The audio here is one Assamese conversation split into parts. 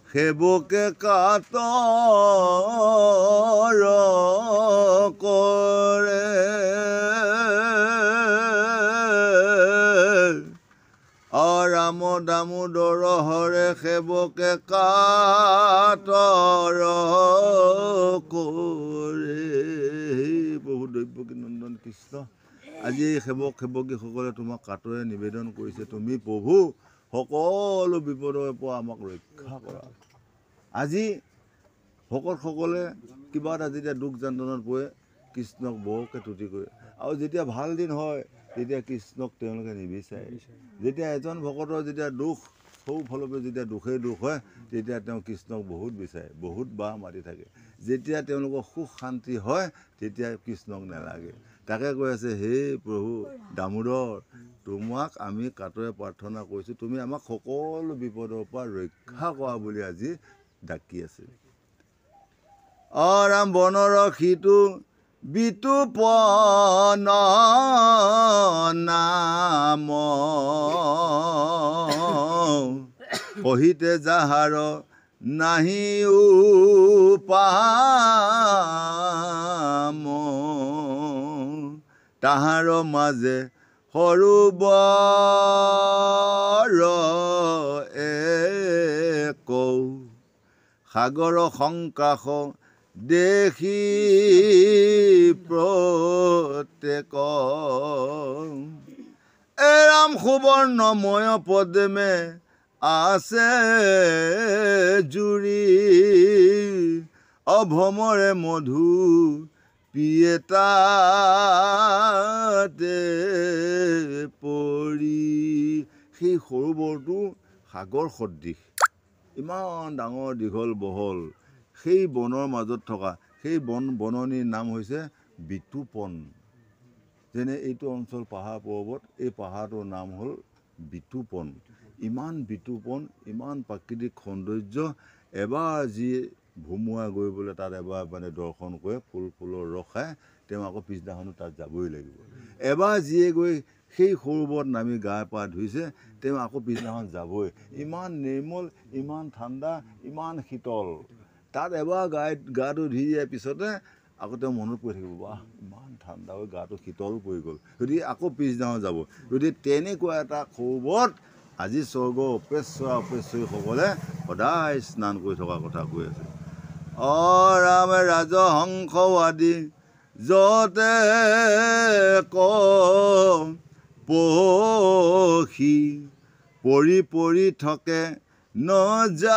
সেবকে কাতৰ কৰে ৰাম দামোদৰ হৰে সেবকে কাতৰ কৰে প্ৰভু দৈৱকী নন্দন কৃষ্ণ আজি এই সেৱক সেৱকীসকলে তোমাক কাতৰে নিবেদন কৰিছে তুমি প্ৰভু সকলো বিপদৰ পৰা আমাক ৰক্ষা কৰা আজি ভকতসকলে কিবা এটা যেতিয়া দুখ যন্ত্ৰণাত পৰে কৃষ্ণক বৰকৈ তুতি কৰে আৰু যেতিয়া ভাল দিন হয় তেতিয়া কৃষ্ণক তেওঁলোকে নিবিচাৰে যেতিয়া এজন ভকতৰ যেতিয়া দুখ সৌ ফালৰ পৰা যেতিয়া দুখেই দুখ হয় তেতিয়া তেওঁ কৃষ্ণক বহুত বিচাৰে বহুত বাহ মাতি থাকে যেতিয়া তেওঁলোকৰ সুখ শান্তি হয় তেতিয়া কৃষ্ণক নালাগে তাকে কৈ আছে হে প্ৰভু দামোদৰ তোমাক আমি কাতৰে প্ৰাৰ্থনা কৰিছোঁ তুমি আমাক সকলো বিপদৰ পৰা ৰক্ষা কৰা বুলি আজি ডাকি আছে ৰাম বনৰ সিটো বিতুপন নাম কহিতে যাহাৰ নাহি উপাম তাহাৰ মাজে সৰোবৰ একৌ সাগৰ সংকাশ দেখি প্ৰত্যেক ৰাম সুবৰ্ণময় পদ্মে আছে জুৰি অভমৰে মধু পিয়ে তাতে পৰি সেই সৰোবৰটো সাগৰ সদৃশ ইমান ডাঙৰ দীঘল বহল সেই বনৰ মাজত থকা সেই বননিৰ নাম হৈছে বিতুপন যেনে এইটো অঞ্চল পাহাৰ পৰ্বত এই পাহাৰটোৰ নাম হ'ল বিতুপন ইমান বিতুপন ইমান প্ৰাকৃতিক সৌন্দৰ্য এবাৰ যি ভুমুৱা গৈ বোলে তাত এবাৰ মানে দৰ্শন কৰে ফুলৰ ৰস খায় তেওঁ আকৌ পিছদিনাখনো তাত যাবই লাগিব এবাৰ যিয়ে গৈ সেই সৰোবৰত নামি গা পা ধুইছে তেওঁ আকৌ পিছদিনাখন যাবই ইমান নিৰ্মল ইমান ঠাণ্ডা ইমান শীতল তাত এবাৰ গাটো ধুই দিয়াৰ পিছতে আকৌ তেওঁ মনত পৰি থাকিব বাহ ইমান ঠাণ্ডা হৈ গাটো শীতল পৰি গ'ল গতিকে আকৌ পিছদিনাখন যাব গতিকে তেনেকুৱা এটা সৰোবৰত আজি স্বৰ্গৰ অপেশ্বৰীসকলে সদায় স্নান কৰি থকা কথা কৈ আছে ৰাম ৰাজহংস আদি যতে পখি পৰি পৰি থাকে নজায়ো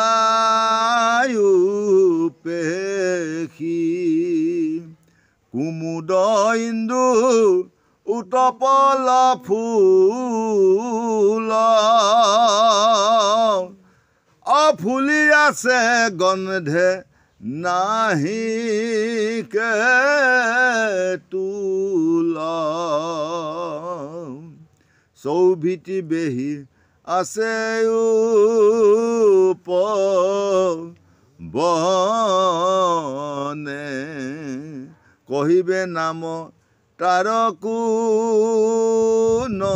পেখি কুমুদ ইন্দু উতপল ফুল ফুলি আছে গন্ধে নাহিকে তুল চৌভিতি বেহি আছে বনে কহিবে নাম তাৰ কোনজনে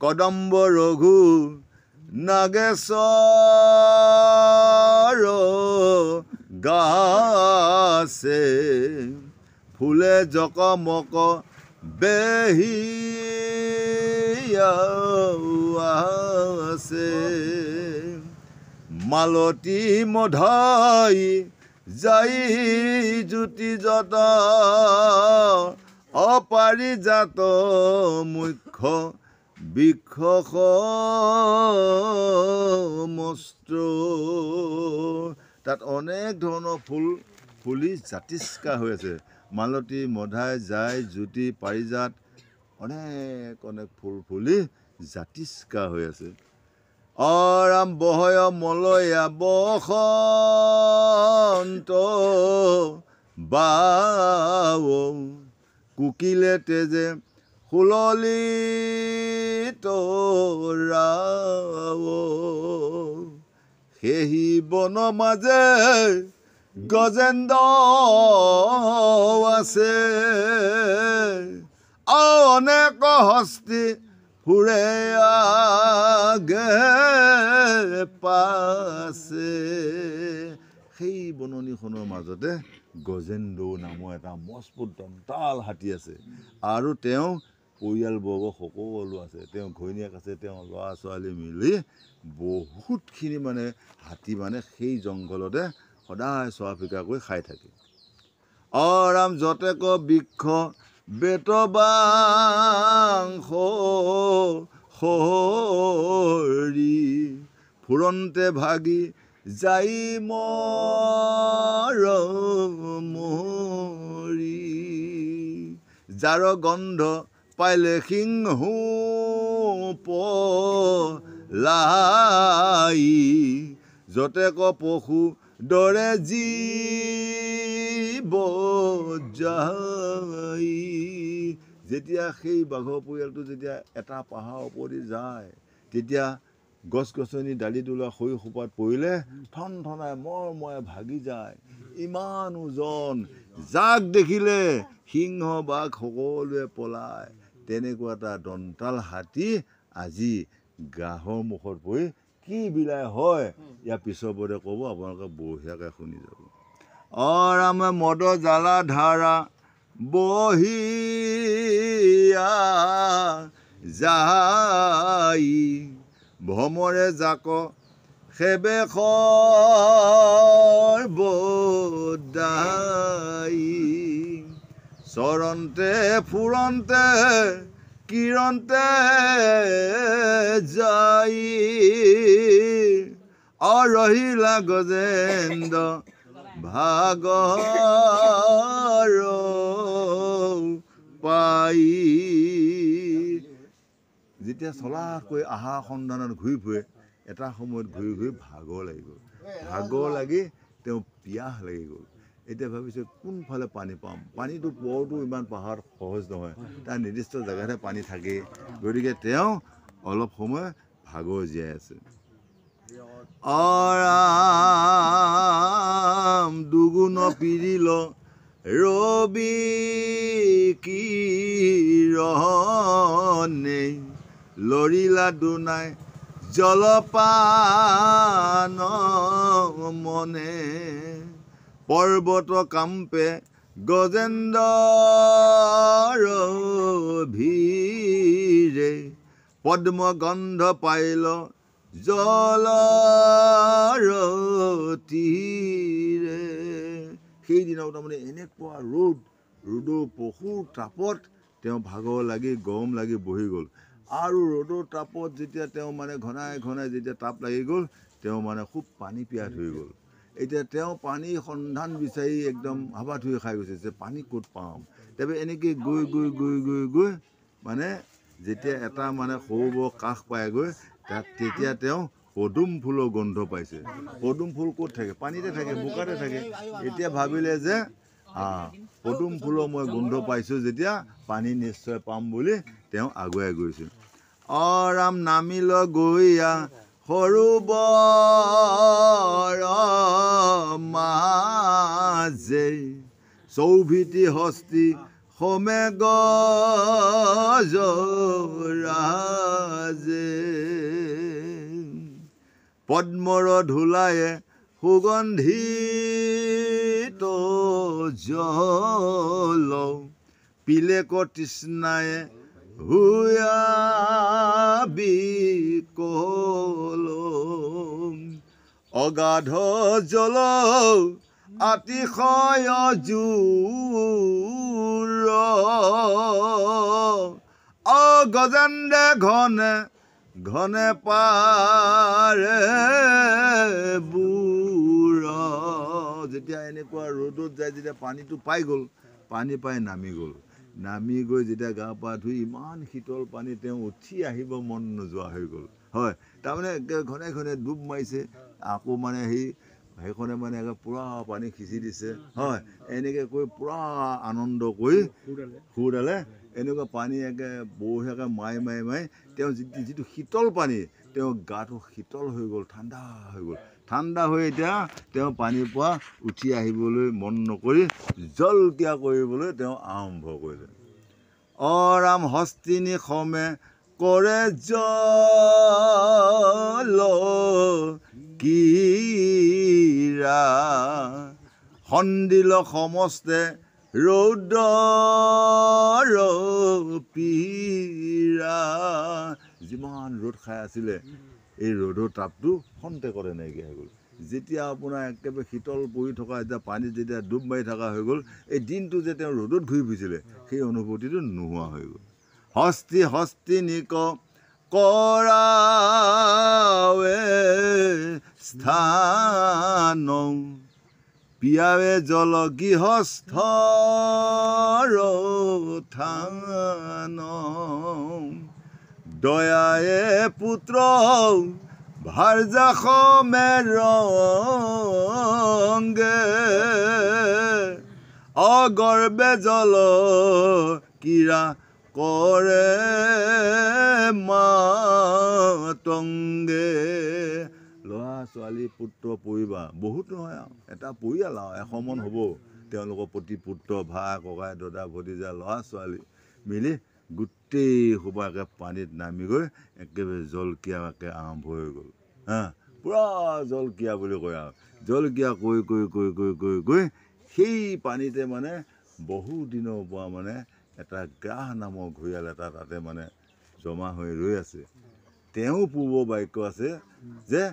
কদম্ব ৰঘু নাগেশ্বৰ গাছে ফুলে জকমক বেহি আছে মালতী মধাই যাই জ্যোতি যত অপাৰিজাত মুখ্য বৃক্ষ মস্ত্ৰ তাত অনেক ধৰণৰ ফুল ফুলি জাতিষ্কা হৈ আছে মালতী মধাই যাই জ্যোতি পাৰিজাত অনেক অনেক ফুল ফুলি জাতিষ্কা হৈ আছে ৰাম বহয় মলয়া বসন্ত বাও কুকিলে তেজে সুললিত সেহি বন মাজে গজেন্দ্ৰ আছে অনেক হস্তি ফুৰে আগে পাছে। সেই বননিখনৰ মাজতে গজেন্দ্ৰ নামৰ এটা মজবুত দন্তাল হাতী আছে আৰু তেওঁ পৰিয়ালবৰ্গ সকলো আছে, তেওঁ ঘৈণীয়েক আছে, তেওঁ ল'ৰা ছোৱালী মিলি বহুতখিনি মানে হাতী মানে সেই জংঘলতে সদায় চোৱা ফিকা কৰি খাই থাকে। অৰাম যতেক বৃক্ষ বেতবাংশ সৰি ফুৰন্তে ভাগি যাই মৰি। যাৰ গন্ধ পাইলে সিংহু পলাই যতেক পশু দৰে জীৱ যাই। যেতিয়া সেই বাঘৰ পৰিয়ালটো যেতিয়া এটা পাহাৰৰ ওপৰেদি যায় তেতিয়া গছ গছনি ডালি তোলা খৰি সোপাত পৰিলে ঠন ঠনাই মৰমৰে ভাগি যায়। ইমান ওজন, যাক দেখিলে সিংহ বাঘ সকলোৱে পলায়। তেনেকুৱা এটা দন্তাল হাতী আজি গাহৰ মুখত পৰি কি বিলাই হয় ইয়াৰ পিছৰ পদে ক'ব, আপোনালোকে বঢ়িয়াকৈ শুনি যাব। অৰামে মদ জ্বালা ধাৰা বহিয়া যাই ভ্ৰমৰে জাক সেবে সৰ্বদাই। চৰন্তে ফুৰন্তে কিৰণতে যাই অৰহিলা গজেন্দ্ৰ ভাগৰ পাই। যেতিয়া চলাকৈ আহাৰ সন্ধানত ঘূৰি ফুৰে এটা সময়ত ঘূৰি ঘূৰি ভাগৰ লাগি গ'ল। ভাগৰ লাগি তেওঁ পিয়াহ লাগি গ'ল। এতিয়া ভাবিছে কোনফালে পানী পাম, পানীটো পোৱাটো ইমান পাহাৰত সহজ নহয়, তাৰ নিৰ্দিষ্ট জেগাতহে পানী থাকেই। গতিকে তেওঁ অলপ সময় ভাগৰ জীয়াই আছে। অৰাম দুগুণ পিৰিল ৰবি কিৰণে লৰিলা দুনাই জলপান মনে। পৰ্বত কাম্পে গজেন্দ্ৰৰ ভিৰে পদ্ম গন্ধ পাইল জলৰ তীৰে। সেইদিনা তাৰমানে এনেকুৱা ৰ'দৰ পশুৰ তাপত তেওঁ ভাগৰ লাগি গৰম লাগি বহি গ'ল। আৰু ৰ'দৰ তাপত যেতিয়া তেওঁ মানে ঘনাই ঘনাই যেতিয়া তাপ লাগি গ'ল তেওঁ মানে খুব পানী পিয়াহ ধৰি গ'ল। এতিয়া তেওঁ পানীৰ সন্ধান বিচাৰি একদম হাবাথুৰি খাই গৈছে যে পানী ক'ত পাম। তাৰপৰা এনেকৈ গৈ গৈ গৈ গৈ গৈ মানে যেতিয়া এটা মানে সৰু কাষ পায়গৈ তাত তেতিয়া তেওঁ পদুম ফুলৰ গোন্ধ পাইছে। পদুম ফুল ক'ত থাকে? পানীতে থাকে, বোকাতে থাকে। এতিয়া ভাবিলে যে পদুম ফুলৰ মই গোন্ধ পাইছোঁ যেতিয়া পানী নিশ্চয় পাম বুলি তেওঁ আগুৱাই গৈছে। অৰাম নামিল গৈয়া সৰোবৰ মাজে চৌভিতি হস্তি সমে গজৰাজে। পদ্মৰ ধূলায়ে সুগন্ধিত জল পিলেক তৃষ্ণায়ে হুয়া বিকল। অগাধ জল আতিশয় জোৰ গজেন্দ্ৰে ঘনে ঘনে পাৰে বুৰ। যেতিয়া এনেকুৱা ৰ'দত যায় যেতিয়া পানীটো পাই গ'ল, পানী পাই নামি গ'ল। নামি গৈ যেতিয়া গা পা ধুই ইমান শীতল পানী তেওঁ উঠি আহিব মন নোযোৱা হৈ গ'ল। হয়, তাৰমানে ঘনে ঘনে ডুব মাৰিছে। আকৌ মানে সেইখনে মানে পূৰা পানী সিঁচি দিছে। হয়, এনেকৈ কৰি পূৰা আনন্দ কৰি সুৰডালে এনেকুৱা পানী বঢ়িয়াকৈ মাৰি মাৰি মাৰি তেওঁ যিটো শীতল পানী তেওঁ গাটো শীতল হৈ গ'ল, ঠাণ্ডা হৈ গ'ল। ঠাণ্ডা হৈ এতিয়া তেওঁ পানীৰ পৰা উঠি আহিবলৈ মন নকৰি জলকীয়া কৰিবলৈ তেওঁ আৰম্ভ কৰিলে। অৰাম হস্তিনী সমে কৰে জল কীৰা সন্দিল সমস্তে ৰৌদৰ পীৰা যিমান ৰ'দ খাই আছিলে এই ৰ'দৰ তাপটো খন্তেকতে নাইকিয়া হৈ গ'ল যেতিয়া আপোনাৰ একেবাৰে শীতল পৰি থকা এতিয়া পানীত যেতিয়া ডুব মাৰি থকা হৈ গ'ল এই দিনটো যে তেওঁ ৰ'দত ঘূৰি ফুৰিছিলে সেই অনুভূতিটো নোহোৱা হৈ গ'ল হস্তিনিক কৰাৱে স্থান পিয়াৱে জল গৃহস্থৰ থান দয়ায়ে পুত্ৰ ভাৰ্যা সমেৰংগে অগৰ্বে জল কীৰা কৰে মাতংগে ল'ৰা ছোৱালী পুত্ৰ পৰিবাৰ বহুত নহয় আৰু এটা পৰিয়াল আৰু এশমন হ'ব তেওঁলোকৰ প্ৰতি পুত্ৰ ভাই ককাই দাদা ভতিজা ল'ৰা ছোৱালী মিলি গোটেই সোপাকে পানীত নামি গৈ একেবাৰে জলকীয়াকে আৰম্ভ হৈ গ'ল পূৰা জলকীয়া বুলি কয় আৰু জলকীয়া কৈ সেই পানীতে মানে বহু দিনৰ পৰা মানে এটা গ্ৰাহ নামৰ ঘৰিয়াল এটা তাতে মানে জমা হৈ ৰৈ আছে তেওঁ পূৰ্ব বাক্য আছে যে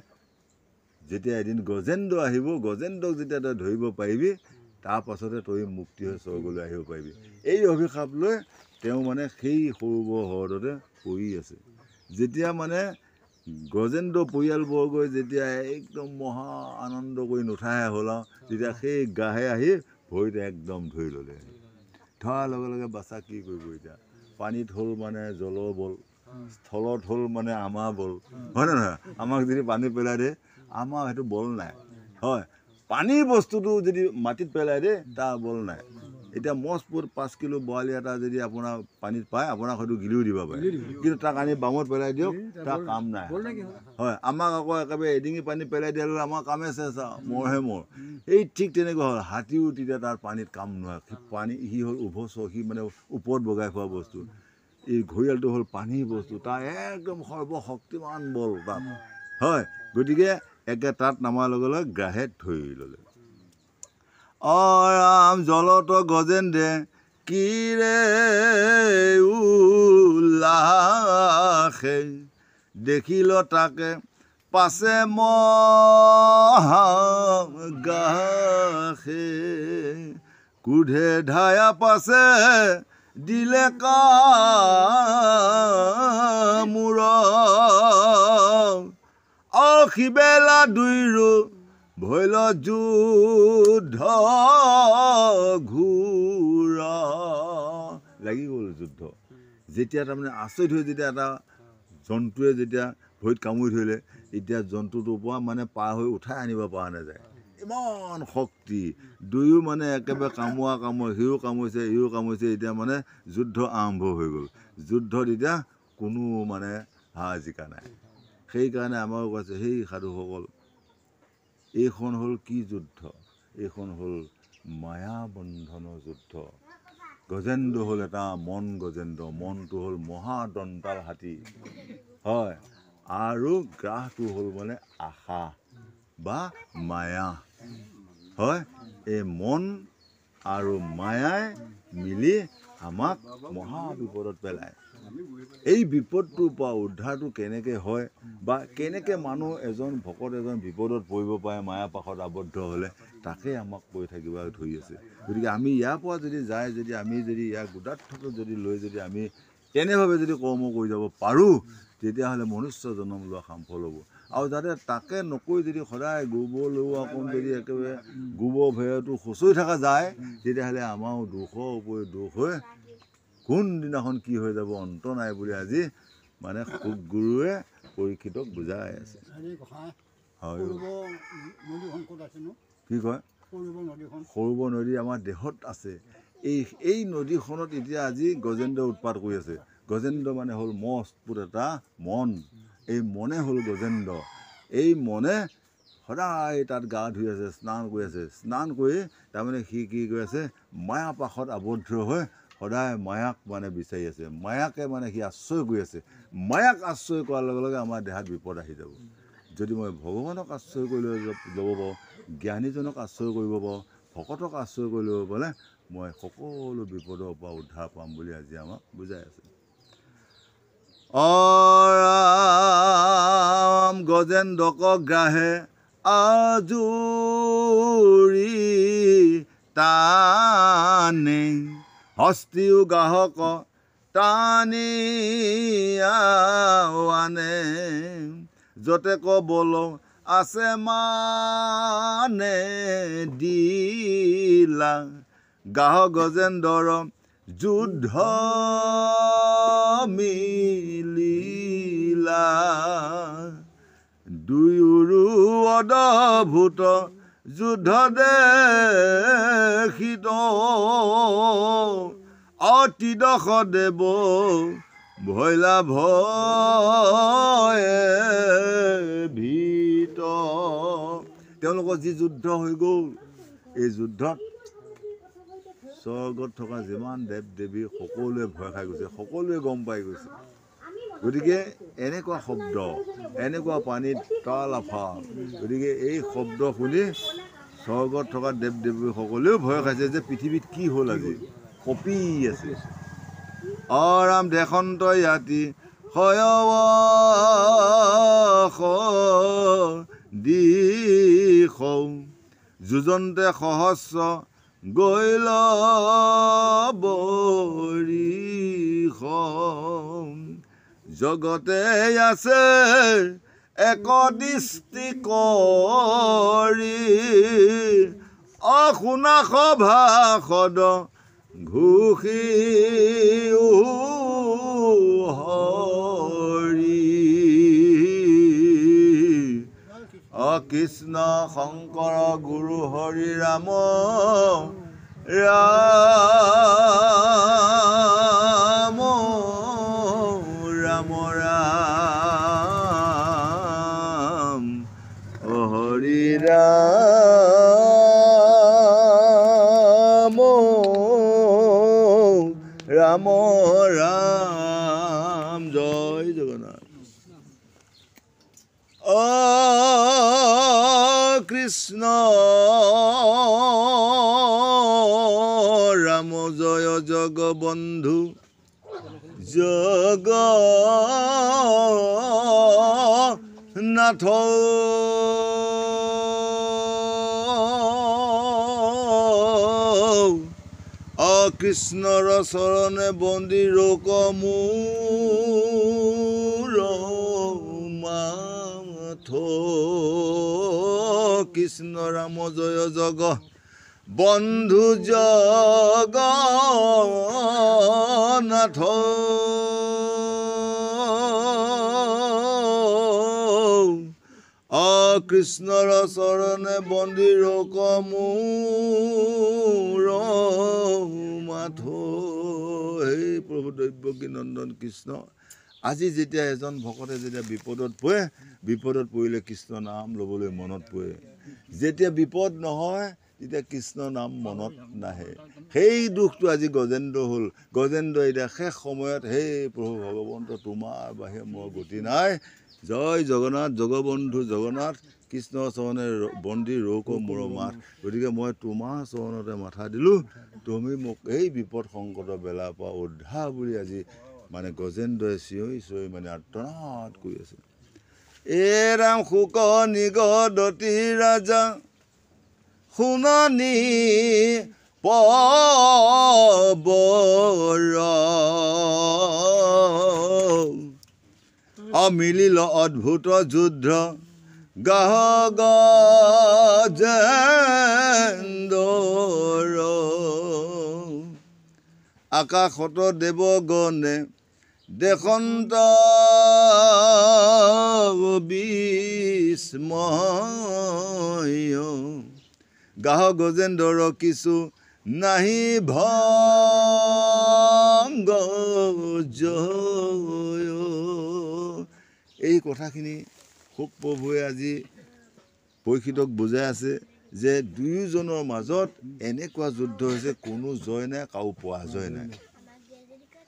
যেতিয়া এদিন গজেন্দ্ৰ আহিব গজেন্দ্ৰক যেতিয়া তই ধৰিব পাৰিবি তাৰ পাছতে তই মুক্তি হৈ স্বৰ্গলৈ আহিব পাৰিবি এই অভিশাপ লৈ তেওঁ মানে সেই সৰোবৰ হ্ৰদতে পৰি আছে যেতিয়া মানে গজেন্দ্ৰ পৰিয়ালবৰ্গই যেতিয়া একদম মহা আনন্দ কৰি নুঠাহে হ'ল আৰু তেতিয়া সেই গাহে আহি ভৰিতে একদম ধৰি ল'লে ধৰাৰ লগে লগে বাচ্চা কি কৰিব এতিয়া পানীত হ'ল মানে জলৰ বল স্থলত হ'ল মানে আমাৰ বল হয় নে নহয় আমাক যদি পানী পেলাই দিয়ে আমাৰ সেইটো বল নাই হয় পানীৰ বস্তুটো যদি মাটিত পেলাই দিয়ে তাৰ বল নাই এতিয়া মজবুত 5 কিলো বৰালি এটা যদি আপোনাৰ পানীত পায় আপোনাক হয়তো গিলিও দিব পাৰে কিন্তু তাক আনি বামত পেলাই দিয়ক তাৰ কাম নাই হয় আমাক আকৌ একেবাৰে এডিঙি পানী পেলাই দিয়া হ'লে আমাৰ কামে চেঁচা মৰহে মৰ এই ঠিক তেনেকুৱা হ'ল হাতীও তেতিয়া তাৰ পানীত কাম নোৱাৰে পানী সি হ'ল উভচৰ সি মানে ওপৰত বগাই খোৱা বস্তু এই ঘৰিয়ালটো হ'ল পানীৰ বস্তু তাৰ একদম সৰ্বশক্তিমান বল তাত হয় গতিকে একে তাত নামাৰ লগে লগে গ্ৰাহে ধৰি ল'লে ৰাম জলত গজেন্দ্ৰে কিৰে উল্লাসে দেখিল তাকে পাছে মহাগাসে ক্ৰোধে ধায়া পাছে দিলে কামোৰ অসিবেলা দুইৰো ভৈল যুদ্ধ ঘূৰা লাগি গ'ল যুদ্ধ যেতিয়া তাৰমানে আচৰিত হৈ যেতিয়া এটা জন্তুৱে যেতিয়া ভৰিত কামুৰি ধৰিলে এতিয়া জন্তুটোৰ পৰা মানে পাৰ হৈ উঠাই আনিব পৰা নাযায় ইমান শক্তি দুয়ো মানে একেবাৰে কামোৰা সিও কামুৰিছে ইও কামুৰিছে এতিয়া মানে যুদ্ধ আৰম্ভ হৈ গ'ল যুদ্ধত এতিয়া কোনো মানে হাৰ জিকা নাই সেইকাৰণে আমাৰো কৈছে সেই সাধুসকল এইখন হ'ল কি যুদ্ধ এইখন হ'ল মায়া বন্ধনৰ যুদ্ধ গজেন্দ্ৰ হ'ল এটা মন গজেন্দ্ৰ মনটো হ'ল মহাদন্তাল হাতী হয় আৰু গ্ৰাহটো হ'ল মানে আশা বা মায়া হয় এই মন আৰু মায়াই মিলি আমাক মহা বিপদত পেলায় এই বিপদটোৰ পৰা উদ্ধাৰটো কেনেকৈ হয় বা কেনেকৈ মানুহ এজন ভকত এজন বিপদত পৰিব পাৰে মায়া পাশত আবদ্ধ হ'লে তাকে আমাক কৈ থাকিব ধৰি আছে গতিকে আমি ইয়াৰ পৰা যদি যায় যদি আমি যদি ইয়াৰ গোদাৰ্থটো যদি লৈ যদি আমি তেনেভাৱে যদি কৰ্ম কৰি যাব পাৰোঁ তেতিয়াহ'লে মনুষ্য জন্ম লোৱা সাফল হ'ব আৰু যাতে তাকে নকৈ যদি সদায় গোবৰ লোৱা অকণ যদি একেবাৰে গোবৰ ভেৰটো খুচৰি থকা যায় তেতিয়াহ'লে আমাৰো দুখৰ ওপৰি দুখ হৈ কোনদিনাখন কি হৈ যাব অন্ত নাই বুলি আজি মানে গুৰুৱে পৰীক্ষিতক বুজাই আছে হয় কি কয় সৰুবৰ নদী আমাৰ দেহত আছে এই নদীখনত এতিয়া আজি গজেন্দ্ৰ উৎপাত কৰি আছে গজেন্দ্ৰ মানে হ'ল মজবুত এটা মন এই মনে হ'ল গজেন্দ্ৰ এই মনে সদায় তাত গা ধুই আছে স্নান কৰি আছে স্নান কৰি তাৰমানে সি কি কৰি আছে মায়া পাশত আবদ্ধ হৈ সদায় মায়াক মানে বিচাৰি আছে, মায়াকে মানে সি আশ্ৰয় কৰি আছে। মায়াক আশ্ৰয় কৰাৰ লগে লগে আমাৰ দেহাত বিপদ আহি যাব। যদি মই ভগৱানক আশ্ৰয় কৰি ল'ব পাৰোঁ, জ্ঞানীজনক আশ্ৰয় কৰিব পাৰোঁ, ভকতক আশ্ৰয় কৰি ল'ব পালে মই সকলো বিপদৰ পৰা উদ্ধাৰ পাম বুলি আজি আমাক বুজাই আছে। ৰাম গজেন্দ্ৰক গ্ৰাহে আজুৰি টানে, হস্তিও গ্ৰাহক টানি আনে, যতে কবল আছে মানে দিলা, গ্ৰাহক গজেন্দ্ৰৰ যুদ্ধ মিলিলা, দুয়োৰো অদ্ভুত যুদ্ধ দেখিত, অতি দশ দেৱ ভৈলা ভয়ে ভীত। তেওঁলোকৰ যি যুদ্ধ হৈ গ'ল, এই যুদ্ধত স্বৰ্গত থকা যিমান দেৱ দেৱী সকলোৱে ভয় খাই গৈছে, সকলোৱে গম পাই গৈছে। গতিকে এনেকুৱা শব্দ, এনেকুৱা পানীত তালাফা, গতিকে এই শব্দ শুনি স্বৰ্গত থকা দেৱ দেৱীসকলেও ভয় খাইছে যে পৃথিৱীত কি হ'ল, আজি কঁপি আছে। ৰাম দেশন্ত ইয়াতি দিশ, যুজন্তে সহস্ৰ গৈল বৰিষ, জগতে আছে এক দৃষ্টি কৰি, অশুনা সভাসদ ঘোষী হৰি, কৃষ্ণ শংকৰ গুৰু হৰি ৰাম ৰাম ৰাম ৰাম, হৰি ৰাম ৰাম ৰাম, জয় জগন্নাথ। কৃষ্ণ ৰাম জয় জগবন্ধু জগন্নাথ, কৃষ্ণৰ চৰণে বন্দী ৰোক মোৰ মাথ, কৃষ্ণ ৰাম জয় জগ বন্ধু জগন্নাথ, কৃষ্ণৰ চৰণে বন্দী ৰোক মোৰ মাথ। হে প্ৰভু দৈৱকী নন্দন কৃষ্ণ, আজি যেতিয়া এজন ভকতে যেতিয়া বিপদত পৰে, বিপদত পৰিলে কৃষ্ণ নাম ল'বলৈ মনত পৰে। যেতিয়া বিপদ নহয় তেতিয়া কৃষ্ণ নাম মনত নাহে। সেই দুখটো আজি গজেন্দ্ৰ হ'ল। গজেন্দ্ৰ এতিয়া শেষ সময়ত হে প্ৰভু ভগৱন্ত তোমাৰ বাহিৰে মোৰ গতি নাই, জয় জগন্নাথ জগবন্ধু জগন্নাথ, কৃষ্ণ চৰণে বন্দী ৰৌক মোৰ মাত, গতিকে মই তোমাৰ চৰণতে মাথা দিলোঁ, তুমি মোক এই বিপদ সংকটৰ বেলাৰ পৰা উদ্ধাৰ বুলি আজি মানে গজেন্দ্ৰই চিঞৰি চিঞৰি মানে আৰ্তনাদ কৰি আছে। এ ৰাম শুক নিগদতি ৰাজা শুনানি পবৰ, অমিলিল অদ্ভুত যুদ্ধ গাহ গজেন্দ্ৰ, আকাশত দেৱগণে দেশন্ত বিস্ময়, গাহ গজেন্দ্ৰৰ কিছু নাহি ভংগ জয়। এই কথাখিনি শুক প্ৰভুৱে আজি পৰীক্ষিতক বুজাই আছে যে দুয়োজনৰ মাজত এনেকুৱা যুদ্ধ হৈছে, কোনো জয় নাই, কাৰো পৰাজয় নাই।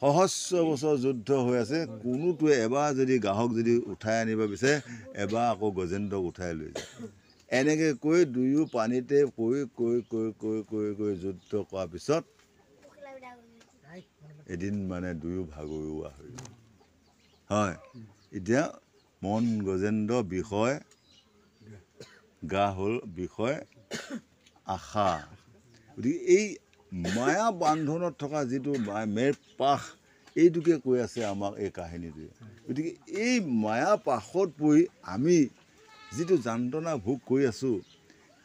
সহস্ৰ বছৰ যুদ্ধ হৈ আছে কোনোটোৱে এবাৰ যদি গ্ৰাহক যদি উঠাই আনিব বিচাৰে এবাৰ আকৌ গজেন্দ্ৰক উঠাই লৈ যায় এনেকৈ কৈ দুয়ো পানীতে কৈ যুদ্ধ কৰাৰ পিছত এদিন মানে দুয়ো ভাগৰুৱা হৈ গ'ল হয় এতিয়া মন গজেন্দ্ৰ বিষয় গা হ'ল বিষয় আশা গতিকে এই মায়া বান্ধনত থকা যিটো মেৰ পাশ এইটোকে কৈ আছে আমাক এই কাহিনীটোৱে গতিকে এই মায়া পাশত পৰি আমি যিটো যন্ত্ৰণা ভোগ কৰি আছোঁ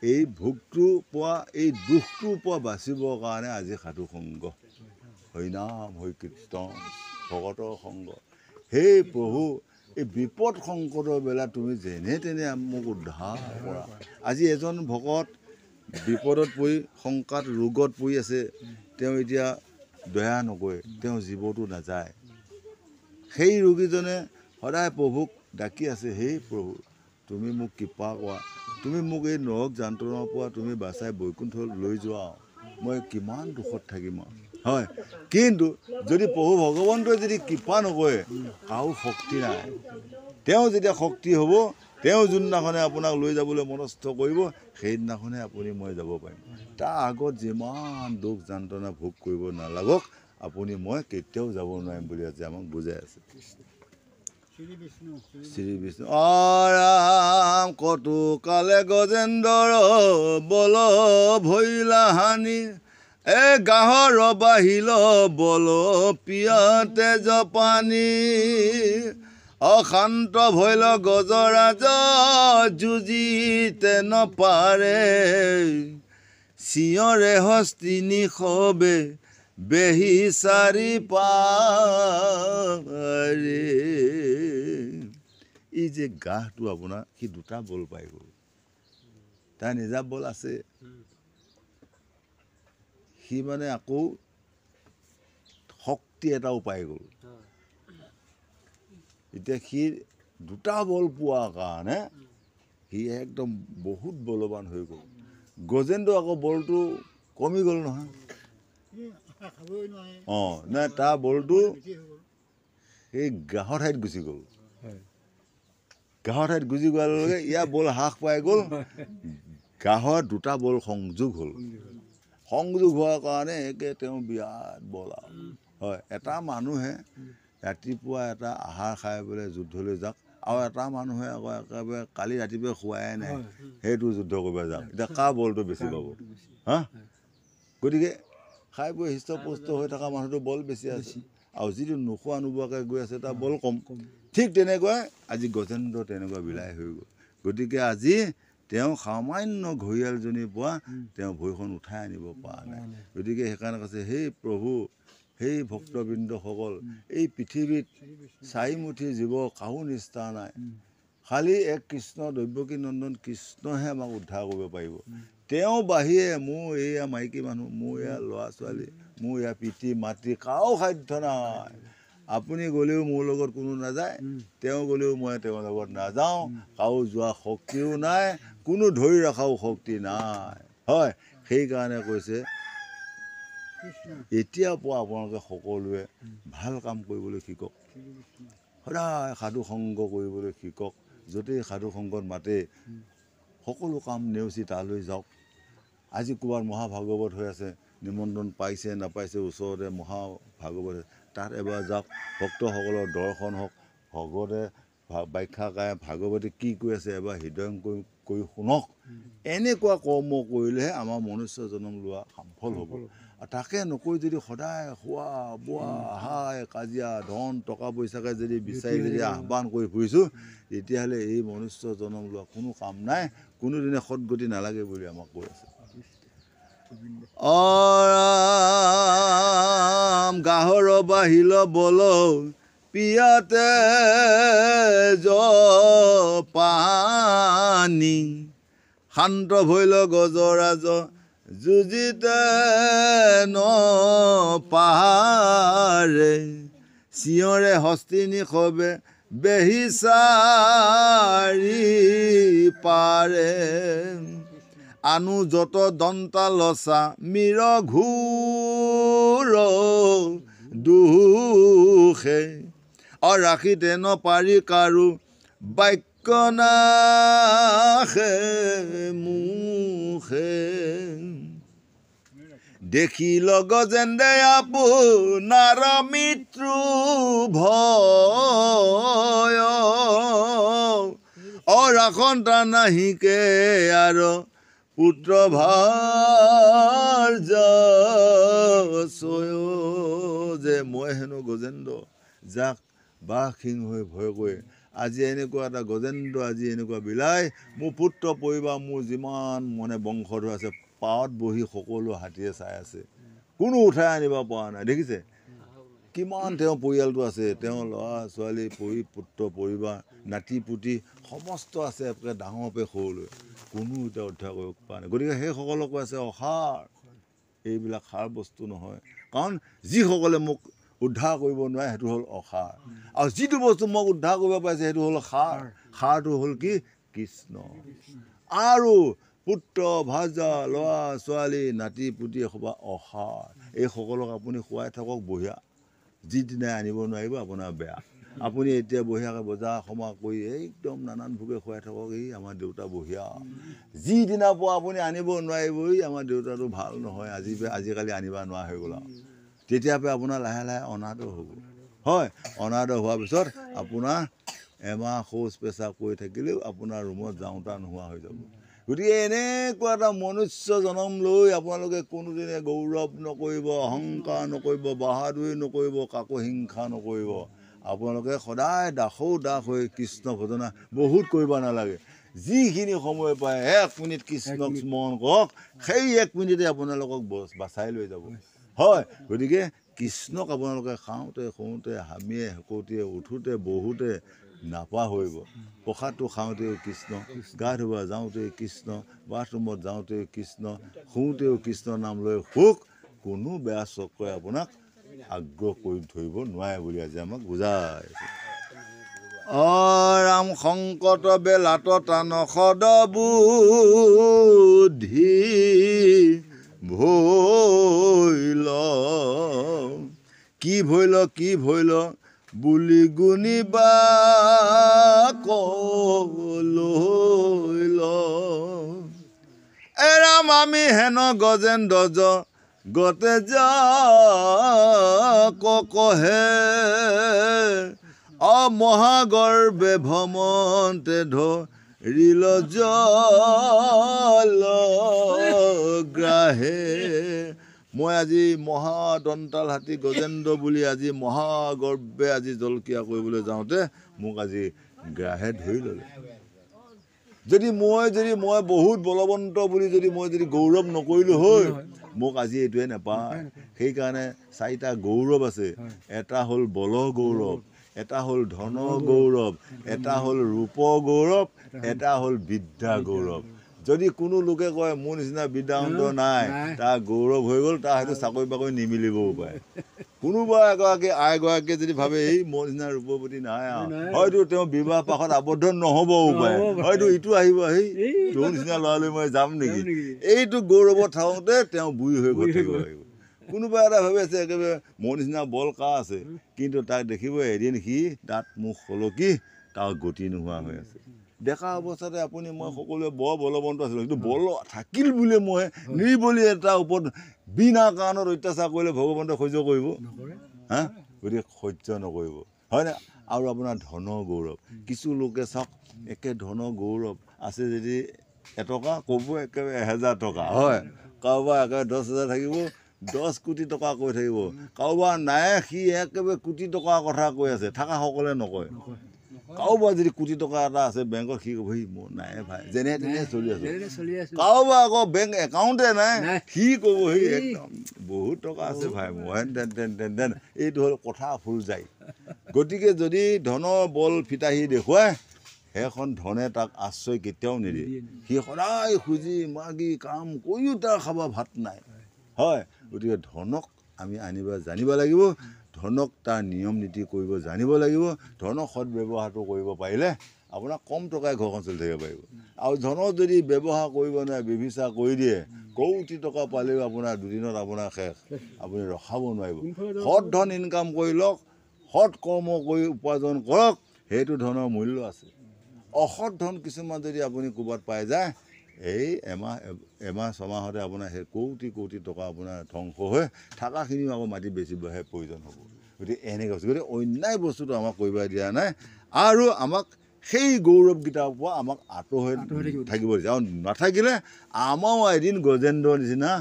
এই ভোগটোৰ পৰা এই দুখটোৰ পৰা বাচিবৰ কাৰণে আজি সাধু সংগ হৰিনাম হৰি কীৰ্তন ভকতৰ সংগ হে প্ৰভু এই বিপদ সংকটৰ বেলা তুমি যেনে তেনে মোক উদ্ধাৰ কৰা আজি এজন ভকত বিপদত পৰি শংকাত ৰোগত পৰি আছে তেওঁ এতিয়া দয়া নকৰে তেওঁ জীৱটো নাযায় সেই ৰোগীজনে সদায় প্ৰভুক ডাকি আছে হে প্ৰভু তুমি মোক কৃপা কৰা তুমি মোক এই নৰক যন্ত্ৰণাৰ পৰা তুমি বাচাই বৈকুণ্ঠলৈ লৈ যোৱা মই কিমান দুখত থাকিম হয় কিন্তু যদি প্ৰভু ভগৱন্তই যদি কৃপা নকৰে কাৰো শক্তি নাই তেওঁ যেতিয়া শক্তি হ'ব তেওঁ যোনদিনাখনে আপোনাক লৈ যাবলৈ মনস্থ কৰিব সেইদিনাখনে আপুনি মই যাব পাৰিম তাৰ আগত যিমান দুখ যন্ত্ৰণা ভোগ কৰিব নালাগক আপুনি মই কেতিয়াও যাব নোৱাৰিম বুলি আজি আমাক বুজাই আছে শ্ৰী বিষ্ণু ৰাম কতো কালে গজেন্দ্ৰ বল ভৈলা হানি গাহৰ বাহিল বল পিয়া তেজ পানী অশান্ত ভৈল গজৰাজ যুঁজিতে নপাৰে চিঞৰে হস্তিনী সবে বেহিচাৰি পাৰে এই যে গাহটো আপোনাৰ সি দুটা বল পাই গ'ল তাৰ নিজা বল আছে সি মানে আকৌ শক্তি এটাও পাই গ'ল এতিয়া সি দুটা বল পোৱাৰ কাৰণে সি একদম বহুত বলৱান হৈ গ'ল গজেন্দ্ৰ আকৌ বলটো কমি গ'ল নহয় নাই তাৰ বলটো সেই গাহৰ ঠাইত গুচি গ'ল গাহৰ ঠাইত গুচি যোৱাৰ লগে লগে ইয়াৰ বল হ্ৰাস পাই গ'ল গাহৰ দুটা বল সংযোগ হ'ল সংযোগ হোৱাৰ কাৰণে একে তেওঁ বিৰাট বল হয় এটা মানুহে ৰাতিপুৱা এটা আহাৰ খাই পেলাই যুদ্ধলৈ যাওক আৰু এটা মানুহে আকৌ একেবাৰে কালি ৰাতিপুৱা খোৱাই নাই সেইটো যুদ্ধ কৰিব যাওক এতিয়া কাৰ বলটো বেছি পাব হা গতিকে খাই বৈ হৃষ্টপুষ্ট হৈ থকা মানুহটো বল বেছি আছে আৰু যিটো নোখোৱা নোবোৱাকৈ গৈ আছে তাৰ বল কম ঠিক তেনেকুৱাই আজি গজেন্দ্ৰ তেনেকুৱা বিলাই হৈ গ'ল গতিকে আজি তেওঁ সামান্য ঘৰিয়ালজনীৰ পৰা তেওঁ ভৰিখন উঠাই আনিব পৰা নাই গতিকে সেইকাৰণে কৈছে সেই প্ৰভু সেই ভক্তবৃন্দসকল এই পৃথিৱীত চাৰিমুঠি জীৱ কাৰো নিষ্ঠা নাই খালি এক কৃষ্ণ দৈৱকী নন্দন কৃষ্ণহে আমাক উদ্ধাৰ কৰিব পাৰিব তেওঁ বাহিৰে মোৰ এয়া মাইকী মানুহ মোৰ এয়া ল'ৰা ছোৱালী মোৰ এয়া পিতৃ মাতৃ কাৰো সাধ্য নাই আপুনি গ'লেও মোৰ লগত কোনো নাযায় তেওঁ গ'লেও মই তেওঁৰ লগত নাযাওঁ কাৰো যোৱা শক্তিও নাই কোনো ধৰি ৰখাও শক্তি নাই হয় সেইকাৰণে কৈছে এতিয়াৰ পৰা আপোনালোকে সকলোৱে ভাল কাম কৰিবলৈ শিকক সদায় সাধু সংগ কৰিবলৈ শিকক য'তেই সাধু সংগত মাতে সকলো কাম নেওচি তালৈ যাওক আজি ক'ৰবাত মহাভাগৱত হৈ আছে নিমন্ত্ৰণ পাইছে নাপাইছে ওচৰতে মহাভাগৱত তাত এবাৰ যাওক ভক্তসকলৰ দৰ্শন হওক ভগৱতে ব্যাখ্যাকাৰে ভাগৱতী কি কৈ আছে এবাৰ হৃদয়ং কৰি শুনক এনেকুৱা কৰ্ম কৰিলেহে আমাৰ মনুষ্য জন্ম লোৱা সফল হ'ব আৰু তাকে নকৈ যদি সদায় খোৱা বোৱা হাই কাজিয়া ধন টকা পইচাকে যদি বিচাৰি যদি আহ্বান কৰি ফুৰিছোঁ তেতিয়াহ'লে এই মনুষ্য জন্ম লোৱা কোনো কাম নাই কোনোদিনে সদগতি নালাগে বুলি আমাক কৈ আছে গাহৰ বাহিল বল পিয়াতে পানী শান্ত ভৈল গজৰাজ যুঁজিতে নপাৰে চিঞৰে হস্তিনী সবে বেহিচাৰি পাৰে আনু যত দন্তা লচা মীৰ ঘূৰ দুখে ৰাখিতে নপাৰি কাৰো বাক্য নাখে মুখে দেখিল গজেন্দ্ৰে আপোনাৰ মৃত্যু ভয় ৰাখন্তা নাহিকে আৰু পুত্ৰ ভাৰ্যা যে মই হেনো গজেন্দ্ৰ যাক বাঘ সিং হৈ ভয় কৰে আজি এনেকুৱা এটা গজেন্দ্ৰ আজি এনেকুৱা বিলাই মোৰ পুত্ৰ পৰিবাৰ মোৰ যিমান মানে বংশধৰ আছে পাৱত বহি সকলো হাতীয়ে চাই আছে কোনো উঠাই আনিব পৰা নাই দেখিছে কিমান তেওঁ পৰিয়ালটো আছে তেওঁ ল'ৰা ছোৱালী পুত্ৰ পৰিবাৰ নাতি পুতি সমস্ত আছে একে ডাঙৰপে সৰুলৈ কোনো এতিয়া উদ্ধাৰ কৰিব পৰা নাই গতিকে সেইসকলক কৈ আছে অসাৰ এইবিলাক সাৰ বস্তু নহয় কাৰণ যিসকলে মোক উদ্ধাৰ কৰিব নোৱাৰে সেইটো হ'ল অসাৰ আৰু যিটো বস্তু মোক উদ্ধাৰ কৰিব পাৰিছে সেইটো হ'ল সাৰ সাৰটো হ'ল কি কৃষ্ণ আৰু পুত্ৰ ভাৰ্যা ল'ৰা ছোৱালী নাতি পুতি সবা অসাৰ এইসকলক আপুনি খুৱাই থাকক বঢ়িয়া যিদিনাই আনিব নোৱাৰিব আপোনাৰ বেয়া আপুনি এতিয়া বঢ়িয়াকৈ বজাৰ সমাৰ কৰি একদম নানান ভোগে খুৱাই থাকক এই আমাৰ দেউতা বঢ়িয়া যিদিনা পোৱা আপুনি আনিব নোৱাৰিবই আমাৰ দেউতাটো ভাল নহয় আজিকালি আনিব নোৱাৰা হৈ গ'ল আৰু তেতিয়াপৰা আপোনাৰ লাহে লাহে অনাদৰ হ'ব হয় অনাদৰ হোৱাৰ পিছত আপোনাৰ এমাহ শৌচ পেচাব কৰি থাকিলেও আপোনাৰ ৰুমত যাওঁতা নোহোৱা হৈ যাব গতিকে এনেকুৱা এটা মনুষ্য জনম লৈ আপোনালোকে কোনোদিনে গৌৰৱ নকৰিব অহংকাৰ নকৰিব বাহাদুৰি নকৰিব কাকো হিংসা নকৰিব আপোনালোকে সদায় দাসৌ দাস হৈ কৃষ্ণ ভজনা বহুত কৰিব নালাগে যিখিনি সময় পায় 1 মিনিট কৃষ্ণক স্মৰণ কৰক সেই 1 মিনিটে আপোনালোকক বাচাই লৈ যাব হয় গতিকে কৃষ্ণক আপোনালোকে খাওঁতে শুওঁতে হামিয়ে হেকটিয়ে উঠোঁতে বহুতে নাপাহৰিব প্ৰসাদটো খাওঁতেও কৃষ্ণ গা ধুব যাওঁতেও কৃষ্ণ বাথৰুমত যাওঁতেও কৃষ্ণ শুওঁতেও কৃষ্ণ নাম লৈ সুখ কোনো বেয়া চক্ৰই আপোনাক আগ্ৰহ কৰি ধৰিব নোৱাৰে বুলি আজি আমাক বুজাই ৰাম সংকট বেলাত টান সদ বুদ্ধি ভৈল কি ভৈল বুলি গুণিবা কলৈল ৰাম আমি হেন গজেন্দ্ৰ গতে যা কহে মহাগৰ্বে ভ্ৰমন্তে ধৰিল জলগ্ৰাহে মই আজি মহাদন্তাল হাতী গজেন্দ্ৰ বুলি আজি মহাগৰ্বে আজি জলক্ৰিয়া কৰিবলৈ যাওঁতে মোক আজি গ্ৰাহে ধৰি ল'লে যদি মই বহুত বলৱন্ত বুলি যদি গৌৰৱ নকৰিলোঁ হয় মোক আজি এইটোৱে নাপায় সেইকাৰণে 4টা গৌৰৱ আছে এটা হ'ল বল গৌৰৱ এটা হ'ল ধন গৌৰৱ এটা হ'ল ৰূপ গৌৰৱ এটা হ'ল বিদ্যা গৌৰৱ যদি কোনো লোকে কয় মোৰ নিচিনা বিদ্যাৱন্ত নাই তাৰ গৌৰৱ হৈ গ'ল তাৰ হয়তো চাকৰি বাকৰি নিমিলিবও পাৰে কোনোবা আইগৰাকীয়ে যদি ভাবে এই মোৰ নিচিনা ৰূপৱতী নাই হয়তো তেওঁ বিবাহ পাশত আবদ্ধ নহ'বও পাৰে হয়তো ইটো আহিব সেই তোৰ নিচিনা ল'ৰালৈ মই যাম নেকি এইটো গৌৰৱত থাকোঁতে তেওঁ বুঢ়ী হৈ গৈ থাকিব লাগিব কোনোবা এটা ভাবি আছে একেবাৰে মোৰ নিচিনা বল কা আছে কিন্তু তাক দেখিব এদিন সি দাঁত মুখ সলকি তাৰ গতি নোহোৱা হৈ আছে ডেকা অৱস্থাতে আপুনি মই সকলোৱে বৰ বলৱন্ত আছিলোঁ কিন্তু বল থাকিল বুলি মই নিৰ্বলী এটা ওপৰত বিনা কাৰণত অত্যাচাৰ কৰিলে ভগৱন্তই সহ্য কৰিব হা গতিকে সহ্য নকৰিব হয়নে আৰু আপোনাৰ ধন গৌৰৱ কিছু লোকে চাওক একে ধন গৌৰৱ আছে যদি এটকা ক'ব একেবাৰে 1000 টকা হয় কাৰোবাৰ একেবাৰে 10,000 থাকিব 10 কোটি টকা কৈ থাকিব কাৰোবাৰ নাই সি একেবাৰে কোটি টকাৰ কথা কৈ আছে থকা সকলে নকয় কাৰোবাৰ যদি কোটি টকা এটা আছে বেংকত সি ক'ব মোৰ নাই ভাই যেনে তেনে চলি আছোঁ কাৰোবাৰ আকৌ বেংক একাউণ্টে নাই সি ক'ব একদম বহুত টকা আছে ভাই মই তেন এইটো হ'ল কথা ফুল যায় গতিকে যদি ধনৰ বল ফিতাহি দেখুৱাই সেইখন ধনে তাক আশ্ৰয় কেতিয়াও নিদিয়ে সি সদায় খুজি মাগি কাম কৰিও তাৰ খাব ভাত নাই হয় গতিকে ধনক আমি আনিব জানিব লাগিব ধনক তাৰ নিয়ম নীতি কৰিব জানিব লাগিব ধনক সৎ ব্যৱহাৰটো কৰিব পাৰিলে আপোনাৰ কম টকাই ঘৰখন চলি থাকিব পাৰিব আৰু ধনৰ যদি ব্যৱহাৰ কৰিব নোৱাৰে ব্যৱহাৰ কৰি দিয়ে কোটি টকা পালেও আপোনাৰ দুদিনত আপোনাৰ শেষ আপুনি ৰখাব নোৱাৰিব সৎ ধন ইনকাম কৰি লওক সৎ কৰ্ম কৰি উপাৰ্জন কৰক সেইটো ধনৰ মূল্য আছে অসৎ ধন কিছুমান যদি আপুনি ক'ৰবাত পাই যায় এই এমাহ ছমাহতে আপোনাৰ সেই কোটি টকা আপোনাৰ ধ্বংস হৈ থকাখিনিও আকৌ মাটি বেচিবহে প্ৰয়োজন হ'ব গতিকে এনেকৈ কৈছে গতিকে অন্যায় বস্তুটো আমাক কৰিব দিয়া নাই আৰু আমাক সেই গৌৰৱকেইটাৰ পৰা আমাক আঁতৰ হৈ থাকিব দিছে আৰু নাথাকিলে আমাৰো এদিন গজেন্দ্ৰৰ নিচিনা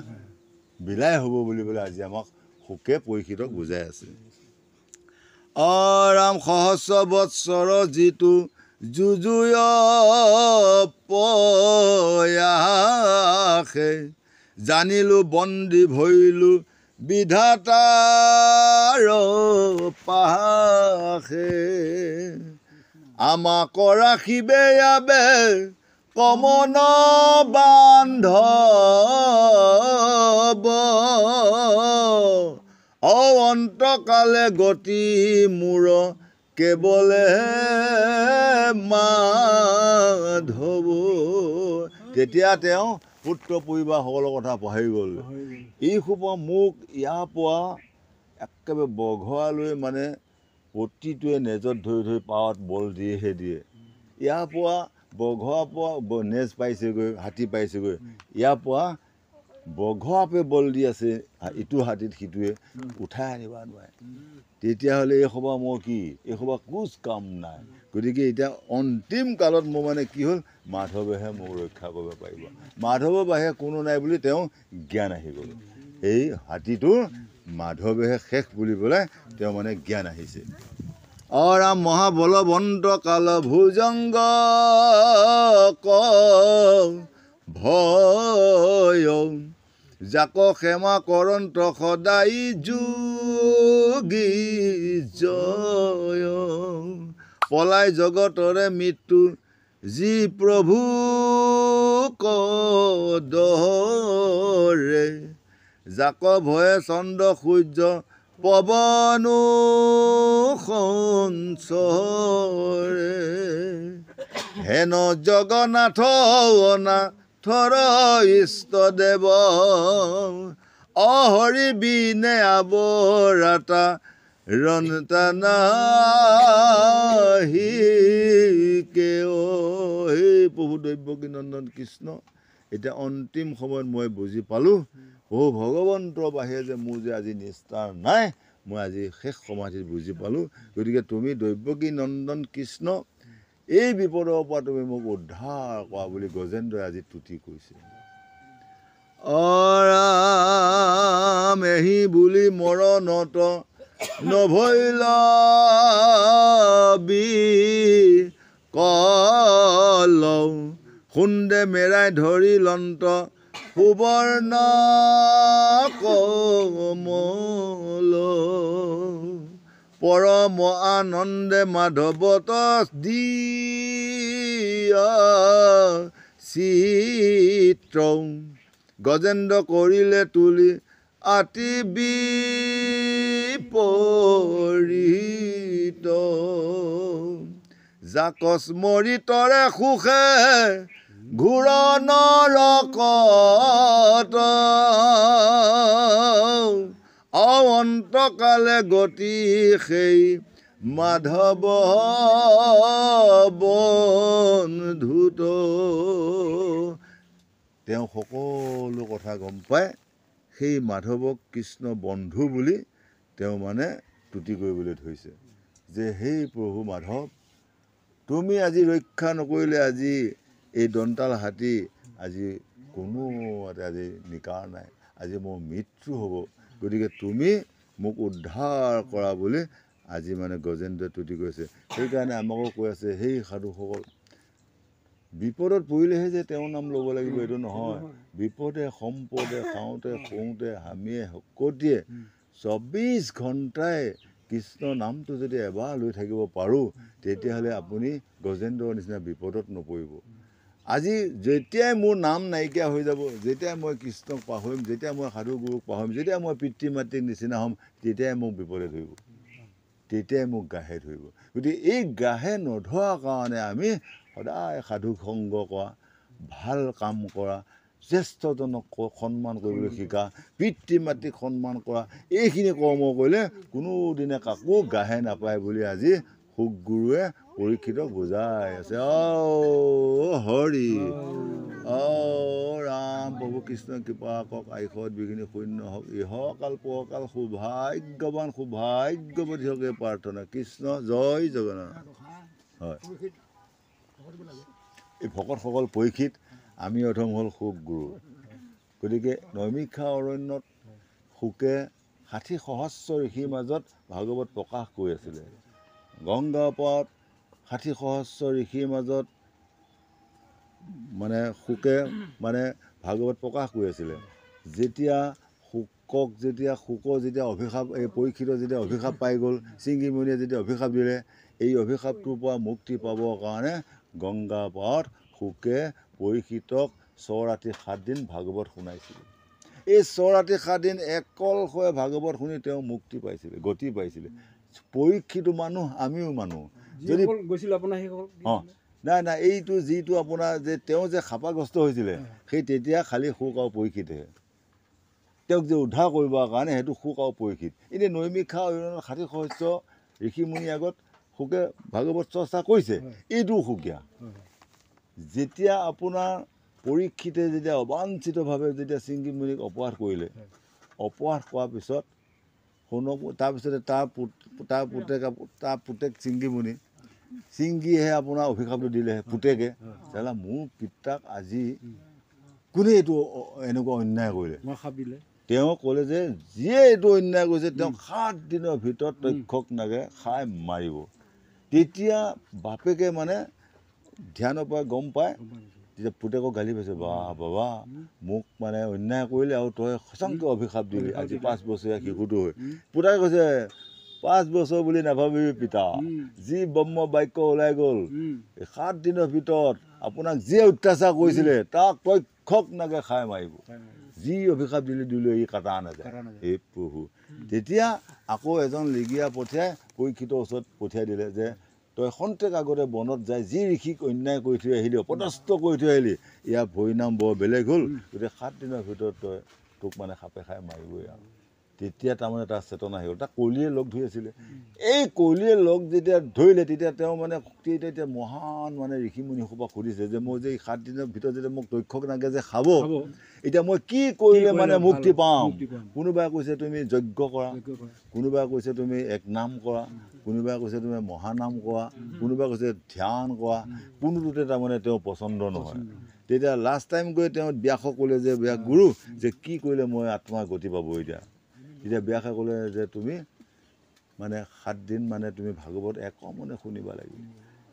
বিলাই হ'ব বুলি পেলাই আজি আমাক সুকে পৰীক্ষিতক বুজাই আছে ৰাম সহস্ৰ বৎসৰ যিটো যুজুয় পয়াসে জানিলো বন্দী ভৰিলো বিধাতাৰ পাশে আমাক ৰাখিবে আবে কমন বান্ধৱ অন্তকালে গতি মূৰ কেৱলে মাধৱ তেতিয়া তেওঁ পুত্ৰ পৰিবাৰসকলৰ কথা পাহৰি গ'ল এই সোপা মোক ইয়াৰ পৰা একেবাৰে বঘৰালৈ মানে প্ৰতিটোৱে নেজত ধৰি পাৱত বল দিয়েহে দিয়ে ইয়াৰ পৰা বঘৰাৰ পৰা নেজ পাইছেগৈ হাতী পাইছেগৈ ইয়াৰ পৰা বঘৰাপে বল দি আছে ইটো হাতীত সিটোৱে উঠাই আনিব নোৱাৰে তেতিয়াহ'লে এই সভা মোৰ কি এই সভা কোচ কাম নাই গতিকে এতিয়া অন্তিম কালত মোৰ মানে কি হ'ল মাধৱেহে মোক ৰক্ষা কৰিব পাৰিব মাধৱৰ বাহিৰে কোনো নাই বুলি তেওঁ জ্ঞান আহি গ'ল এই হাতীটোৰ মাধৱেহে শেষ বুলি পেলাই তেওঁ মানে জ্ঞান আহিছে ৰাম মহাবলৱন্ত কাল ভুজংগ ভয় যাক ক্ষমা কৰন্ত সদায় যোগী জয় পলাই জগতৰে মৃত্যু যি প্ৰভু কদৰে যাক ভয়ে চন্দ্ৰ সূৰ্য পৱন সঞ্চৰে হেন জগন্নাথ অনাথৰ ইষ্টদেৱ অহৰি বিনে আৱৰাতা ৰন্তানাহিকে হে প্ৰভু দৈৱকী নন্দন কৃষ্ণ এতিয়া অন্তিম সময়ত মই বুজি পালোঁ প্ৰভু ভগৱন্তৰ বাহিৰে যে মোৰ যে আজি নিষ্ঠাৰ নাই মই আজি শেষ সমাধিত বুজি পালোঁ গতিকে তুমি দৈৱকী নন্দন কৃষ্ণ এই বিপদৰ পৰা তুমি মোক উদ্ধাৰ কৰা বুলি গজেন্দ্ৰই আজি তুতি কৈছে ৰাম এহি বুলি মৰণত নভৈল কল সুন্দে মেৰাই ধৰি লন্ত সুবৰ্ণ কমল পৰম আনন্দে মাধৱত দিয়া চিত্ৰ গজেন্দ্ৰ কৰিলে তুলি আতি বিপৰীত যাক স্মৰিতৰে সুখে ঘূৰ নৰকত অন্তকালে গতি সেই মাধৱ বন্ধুত তেওঁ সকলো কথা গম পায় সেই মাধৱক কৃষ্ণ বন্ধু বুলি তেওঁ মানে তুতি কৰিবলৈ ধৰিছে যে সেই প্ৰভু মাধৱ তুমি আজি ৰক্ষা নকৰিলে আজি এই দন্তাল হাতী আজি কোনো আজি নিকাৰ নাই আজি মোৰ মৃত্যু হ'ব গতিকে তুমি মোক উদ্ধাৰ কৰা বুলি আজি মানে গজেন্দ্ৰই তুতি কৈছে সেইকাৰণে আমাকো কৈ আছে সেই সাধুসকল বিপদত পৰিলেহে যে তেওঁৰ নাম ল'ব লাগিব এইটো নহয় বিপদে সম্পদে খাওঁতে শুওঁতে হামিয়ে শকতিয়ে 24 ঘণ্টাই কৃষ্ণ নামটো যদি এবাৰ লৈ থাকিব পাৰোঁ তেতিয়াহ'লে আপুনি গজেন্দ্ৰৰ নিচিনা বিপদত নপৰিব আজি যেতিয়াই মোৰ নাম নাইকিয়া হৈ যাব যেতিয়াই মই কৃষ্ণক পাহৰিম যেতিয়া মই সাধু গুৰুক পাহৰিম যেতিয়া মই পিতৃ মাতৃৰ নিচিনা হ'ম তেতিয়াই মোক বিপদে ধৰিব তেতিয়াই মোক গাহে ধৰিব গতিকে এই গাহে নধৰাৰ কাৰণে আমি সদায় সাধু সংগ কৰা ভাল কাম কৰা জ্যেষ্ঠজনক সন্মান কৰিবলৈ শিকা পিতৃ মাতৃক সন্মান কৰা এইখিনি কৰ্ম কৰিলে কোনোদিনে কাকো গাহে নাপায় বুলি আজি শুকগুৰুৱে পৰীক্ষিতক বুজাই আছে হৰি ৰাম প্ৰভু কৃষ্ণ কৃপা কক আইসত বিঘিনি শূন্য হওক ইহকাল পৰকাল সৌভাগ্যৱতী হওক এই প্ৰাৰ্থনা কৃষ্ণ জয় জগন্নাথ হয় এই ভকতসকল পৰীক্ষিত আমি অধম হ'ল শুকগুৰু গতিকে নৈমিষা অৰণ্যত শুকে ৬০ সহস্ৰ ঋষিৰ মাজত ভাগৱত প্ৰকাশ কৰি আছিলে গংগা পাৰত ৬০ সহস্ৰ ঋষিৰ মাজত মানে শুকে মানে ভাগৱত প্ৰকাশ কৰি আছিলে যেতিয়া শুকৰ যেতিয়া অভিশাপ এই পৰীক্ষিতৰ যেতিয়া অভিশাপ পাই গ'ল শৃংগীমুনিয়ে যেতিয়া অভিশাপ দিলে এই অভিশাপটোৰ পৰা মুক্তি পাবৰ কাৰণে গংগা পাৰত শুকে পৰীক্ষিতক ৬ ৰাতি ৭ দিন ভাগৱত শুনাইছিল এই ৬ ৰাতি ৭ দিন একলশৰে ভাগৱত শুনি তেওঁ মুক্তি পাইছিলে গতি পাইছিলে পৰীক্ষিত মানুহ আমিও মানুহ যদি গৈছিল আপোনাৰ নাই এইটো যিটো আপোনাৰ যে তেওঁ যে খাপাগ্ৰস্ত হৈছিলে সেই তেতিয়া খালী শুক আৰু পৰীক্ষিতহে তেওঁক যে উদ্ধাৰ কৰিবৰ কাৰণে সেইটো শুক আৰু পৰীক্ষিত এতিয়া নৈমিষা অৰণ্যত ৬০ সহস্ৰ ঋষিমুনিৰ আগত শুকে ভাগৱত চৰ্চা কৰিছে এইটো সুকীয়া যেতিয়া আপোনাৰ পৰীক্ষিতে যেতিয়া অবাঞ্ছিতভাৱে যেতিয়া শৃংগীমুনিক অপৰাধ কৰিলে অপৰাধ কৰাৰ পিছত তাৰপিছতে তাৰ পুতেক শৃংগীয়েহে আপোনাৰ অভিশাপটো দিলে পুতেকে চালা মোৰ পিতাক আজি কোনে এইটো এনেকুৱা অন্যায় কৰিলে তেওঁ ক'লে যে যিয়ে এইটো অন্যায় কৰিছে তেওঁক ৭ দিনৰ ভিতৰত তক্ষক নাগে খাই মাৰিব তেতিয়া বাপেকে মানে ধ্যানৰ পৰা গম পায় তেতিয়া পুতেকক গালি পাইছে বাবা মোক মানে অন্যায় কৰিলে আৰু তই সঁচাকৈ অভিশাপ দিলি আজি ৫ বছৰীয়া শিশুটো হৈ পুতেকে কৈছে ৫ বছৰ বুলি নাভাবিবি পিতা যি ব্ৰহ্ম বাক্য ওলাই গ'ল ৭ দিনৰ ভিতৰত আপোনাক যিয়ে অত্যাচাৰ কৰিছিলে তাক তক্ষক নাগে খাই মাৰিব যি অভিশাপ দিলে ই কাটা নাযায় এই প্ৰভু তেতিয়া আকৌ এজন লিগিয়া পঠিয়াই পৰীক্ষিতৰ ওচৰত পঠিয়াই দিলে যে তই খন্তেক আগতে বনত যাই যি ঋষিক অন্যায় কৰি থৈ আহিলি অপদস্থ কৰি থৈ আহিলি ইয়াৰ ভৰিনাম বৰ বেলেগ হ'ল গতিকে ৭ দিনৰ ভিতৰত তোক মানে সাপে খাই মাৰিবই আৰু তেতিয়া তাৰমানে তাৰ চেতনা আহিল তাক কলিয়ে লগ ধৰি আছিলে এই কলিয়ে লগ যেতিয়া ধৰিলে তেতিয়া তেওঁ মানে এতিয়া মহান মানে ঋষিমুনিসোপা সুধিছে যে মই যে এই ৭ দিনৰ ভিতৰত যেতিয়া মোক তক্ষক নাগে যে খাব এতিয়া মই কি কৰিলে মানে মুক্তি পাম কোনোবাই কৈছে তুমি যজ্ঞ কৰা কোনোবাই কৈছে তুমি এক নাম কৰা কোনোবাই কৈছে তুমি মহানাম কৰা কোনোবাই কৈছে ধ্যান কৰা কোনোটোতে তাৰমানে তেওঁ পচন্দ নহয় তেতিয়া লাষ্ট টাইম গৈ তেওঁ ব্যাসক ক'লে যে ব্যাস গুৰু যে কি কৰিলে মই আত্মা গতি পাব এতিয়া ব্যাসে ক'লে যে তুমি মানে ৭ দিন মানে তুমি ভাগৱত একমনে শুনিব লাগিব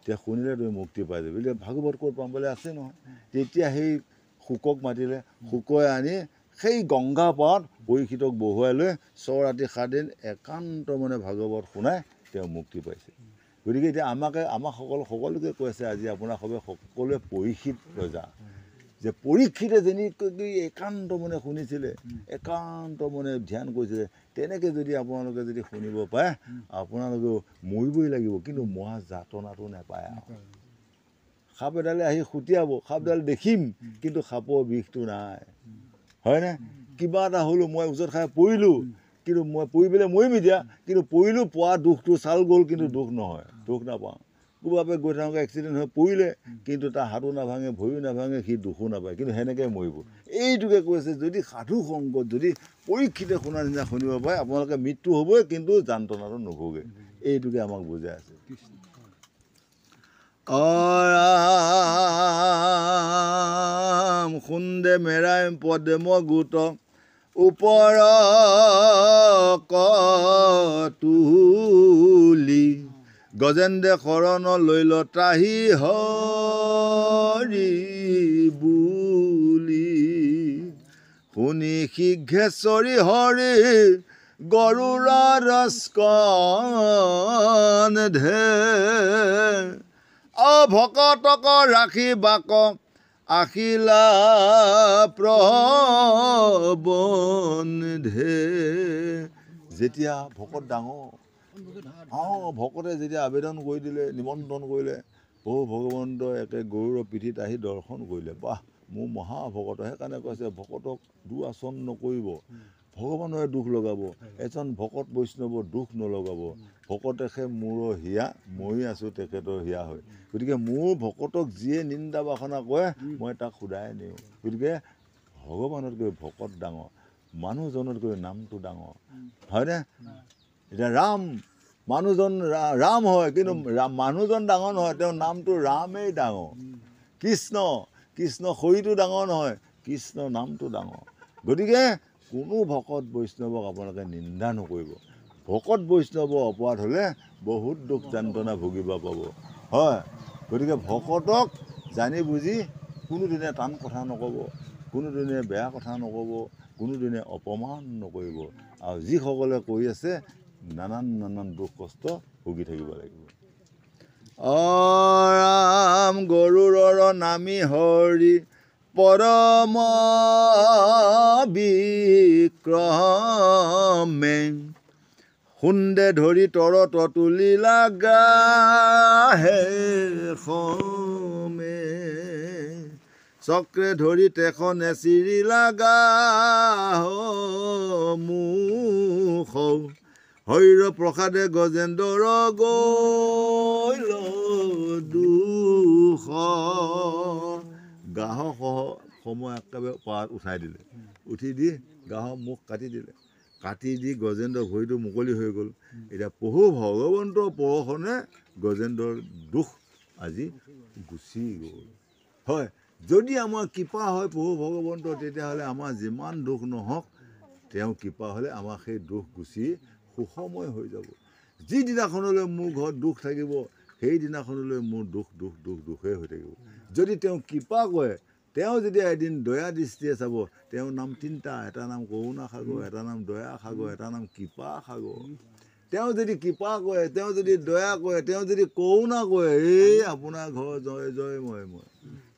তেতিয়া শুনিলে তুমি মুক্তি পাই যাবি এতিয়া ভাগৱত ক'ত পাম বুলি আছে নহয় তেতিয়া সেই শুকক মাতিলে শুকে আনি সেই গংগা পাৰত পৰীক্ষিতক বহুৱাই লৈ ৬ ৰাতি ৭ দিন একান্ত মানে ভাগৱত শুনাই তেওঁ মুক্তি পাইছে গতিকে এতিয়া আমাক সকলোকে কৈ আছে আজি আপোনাৰ সকলোৱে পৰীক্ষিত ৰজা যে পৰীক্ষিতে যেনেকৈ একান্ত মনে শুনিছিলে একান্ত মনে ধ্যান কৰিছিলে তেনেকৈ যদি আপোনালোকে যদি শুনিব পাৰে আপোনালোকেও মৰিবই লাগিব কিন্তু মহা যাতনাটো নাপায় আৰু সাপ এডালে আহি খুটিয়াব সাপডাল দেখিম কিন্তু সাপৰ বিষটো নাই হয়নে কিবা এটা হ'লো মই ওচৰত খাই পৰিলোঁ কিন্তু মই পৰি পেলাই মৰিম এতিয়া কিন্তু পৰিলোঁ পোৱা দুখটো চাল গ'ল কিন্তু দুখ নহয় দুখ নাপাওঁ ক'ৰবাৰ গৈ থাকোঁতে এক্সিডেণ্ট হৈ পৰিলে কিন্তু তাৰ হাতো নাভাঙে ভৰিও নাভাঙে সি দুখো নাপায় কিন্তু সেনেকৈ মৰিব এইটোকে কৈছে যদি সাধু সংগত যদি পৰীক্ষিতে শুনাৰ নিচিনা শুনিব পাৰে আপোনালোকে মৃত্যু হ'বই কিন্তু যান্ত্ৰণাটো নভোগে এইটোকে আমাক বুজাই আছে সুন্দে মেৰাই পদেম গোট ওপৰ তুলি গজেন্দ্ৰে শৰণ লৈল ত্ৰাহি হৰি বুলি শুনি শীঘ্ৰেশ্বৰী হৰি গৰুড়াৰস্কন ধে অভকতক ৰাখি বাক আখিলা প্ৰবন্ধে যেতিয়া ভকত ডাঙৰ ভকতে যেতিয়া আবেদন কৰি দিলে, নিমন্ত্ৰণ কৰিলে, প্ৰভু ভগৱন্ত একে গৰুড়ৰ পিঠিত আহি দৰ্শন কৰিলে। বাহ, মোৰ মহাভকত। সেইকাৰণে কৈছে ভকতক দুআচৰণ নকৰিব, ভগৱানৰে দুখ লগাব। এজন ভকত বৈষ্ণৱৰ দুখ নলগাব। ভকতে সেই মূৰৰ হিয়া, মই আছোঁ তেখেতৰ হিয়া হয়। গতিকে মোৰ ভকতক যিয়ে নিন্দা বাসনা কৰে মই তাক শুদাই নিওঁ। গতিকে ভগৱানতকৈ ভকত ডাঙৰ, মানুহজনতকৈ নামটো ডাঙৰ, হয়নে? এতিয়া ৰাম, মানুহজন ৰাম হয়, কিন্তু মানুহজন ডাঙৰ নহয়, তেওঁৰ নামটো ৰামেই ডাঙৰ। কৃষ্ণ, কৃষ্ণ শৰীৰটো ডাঙৰ নহয়, কৃষ্ণ নামটো ডাঙৰ। গতিকে কোনো ভকত বৈষ্ণৱক আপোনালোকে নিন্দা নকৰিব। ভকত বৈষ্ণৱৰ অপৰাধ হ'লে বহুত দুখ যন্ত্ৰণা ভুগিব পাব, হয়। গতিকে ভকতক জানি বুজি কোনোদিনে টান কথা নক'ব, কোনোদিনে বেয়া কথা নক'ব, কোনোদিনে অপমান নকৰিব। আৰু যিসকলে কৰি আছে নানান দুখ কষ্ট ভুগি থাকিব লাগিব। ৰাম গৰুড়ৰ নামী হৰি পৰম বিক্ৰমে, সুন্দে ধৰি তৰত তুলিলা গাহে সমে, চক্ৰে ধৰি তেখনে চিৰিলা গাহ মুখ, হৰিৰ প্ৰসাদে গজেন্দ্ৰৰ গৈল দুখ। গাহসহ সময় একেবাৰে পাত উঠাই দিলে, উঠি দি গাহৰ মুখ কাটি দিলে, কাটি দি গজেন্দ্ৰৰ ভৰিটো মুকলি হৈ গ'ল। এতিয়া প্ৰভু ভগৱন্তৰ পৰশনে গজেন্দ্ৰৰ দুখ আজি গুচি গ'ল, হয়। যদি আমাৰ কৃপা হয় প্ৰভু ভগৱন্তৰ, তেতিয়াহ'লে আমাৰ যিমান দুখ নহওক তেওঁ কৃপা হ'লে আমাৰ সেই দুখ গুচি সুখময় হৈ যাব। যিদিনাখনলৈ মোৰ ঘৰত দুখ থাকিব সেইদিনাখনলৈ মোৰ দুখেই হৈ থাকিব। যদি তেওঁ কৃপা কৰে, তেওঁ যেতিয়া এদিন দয়া দৃষ্টিয়ে চাব, তেওঁৰ নাম তিনিটা, এটা নাম কৰোণা সাগৰ, এটা নাম দয়া সাগৰ, এটা নাম কৃপা সাগৰ। তেওঁ যদি কৃপা কৰে, তেওঁ যদি দয়া কৰে, তেওঁ যদি কৰোণা কৰে, এই আপোনাৰ ঘৰ জয় জয় মই।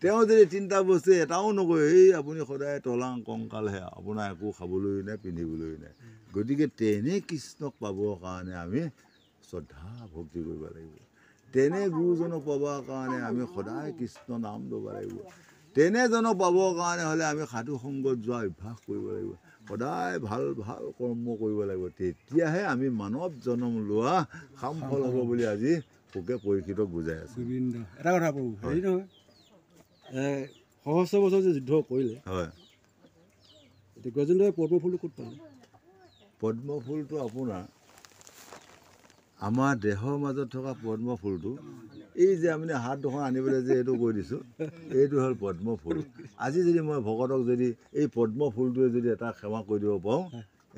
তেওঁ যদি তিনিটা বস্তু এটাও নকৰে, এই আপুনি সদায় তলাং কংকালহে, আপোনাৰ একো খাবলৈ নাই, পিন্ধিবলৈ নাই। গতিকে তেনে কৃষ্ণক পাবৰ কাৰণে আমি শ্ৰদ্ধা ভক্তি কৰিব লাগিব। তেনে গুৰুজনক পাবৰ কাৰণে আমি সদায় কৃষ্ণ নাম ল'ব লাগিব। তেনেজনক পাবৰ কাৰণে হ'লে আমি সাধু সংগত যোৱা অভ্যাস কৰিব লাগিব। সদায় ভাল ভাল কৰ্ম কৰিব লাগিব, তেতিয়াহে আমি মানৱ জন্ম লোৱা সামফল হ'ব বুলি আজি পোকে পৰীক্ষিতক বুজাই আছে। এটা কথা কওঁ, হেৰি নহয়, সহস্ৰ বছৰ যে যুদ্ধ কৰিলে, হয়, এতিয়া গজেন্দ্ৰই পদ্মফুলটো ক'ত পালে? পদ্মফুলটো আপোনাৰ আমাৰ দেহৰ মাজত থকা পদ্মফুলটো, এই যে আমি হাত দুখন আনিবলৈ যে এইটো কৈ দিছোঁ, এইটো হ'ল পদ্মফুল। আজি যদি মই ভকতক যদি এই পদ্মফুলটোৱে যদি এটা সেৱা কৰি দিব পাৰোঁ,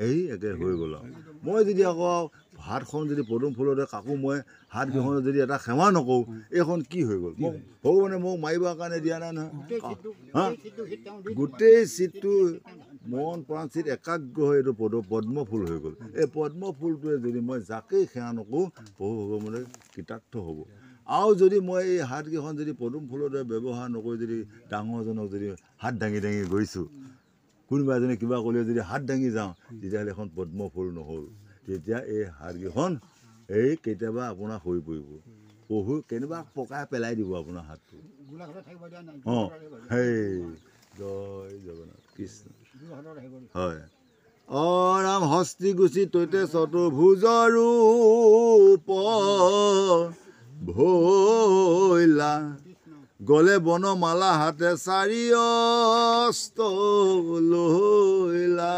এই একে হৈ গ'ল আৰু। মই যদি আকৌ হাতখন যদি পদুম ফুলতে কাকো মই হাতকেইখনত যদি এটা সেৱা নকৰোঁ, এইখন কি হৈ গ'ল? মোক ভগৱানে মোক মাৰিবৰ কাৰণে দিয়া নাই নহয়। গোটেই চিটটো মন প্ৰাণ চিত একাগ্ৰ হৈ এইটো পদ্মফুল হৈ গ'ল। এই পদ্মফুলটোৱে যদি মই যাকেই সেৱা নকৰোঁ, প্ৰভু ভগৱানে কৃতাৰ্থ হ'ব। আৰু যদি মই এই হাতকেইখন যদি পদুম ফুলৰ দৰে ব্যৱহাৰ নকৰি যদি ডাঙৰজনক যদি হাত দাঙি দাঙি গৈছোঁ, কোনোবা এজনে কিবা কৰিলে যদি হাত দাঙি যাওঁ, তেতিয়াহ'লে এখন পদ্মফুল নহ'ল। তেতিয়া এই হাতকেইখন এই কেতিয়াবা আপোনাৰ হৈ পৰিব, পহু কেনেবা পকাই পেলাই দিব আপোনাৰ হাতটো। অঁ, সেই জয় জগন্নাথ কৃষ্ণ, হয়। ৰাম হস্তি গুচি তৈতে চতুৰ্ভুজৰো ভৈলা, গলে বনমালা হাতে চাৰি অস্ত লৈলা,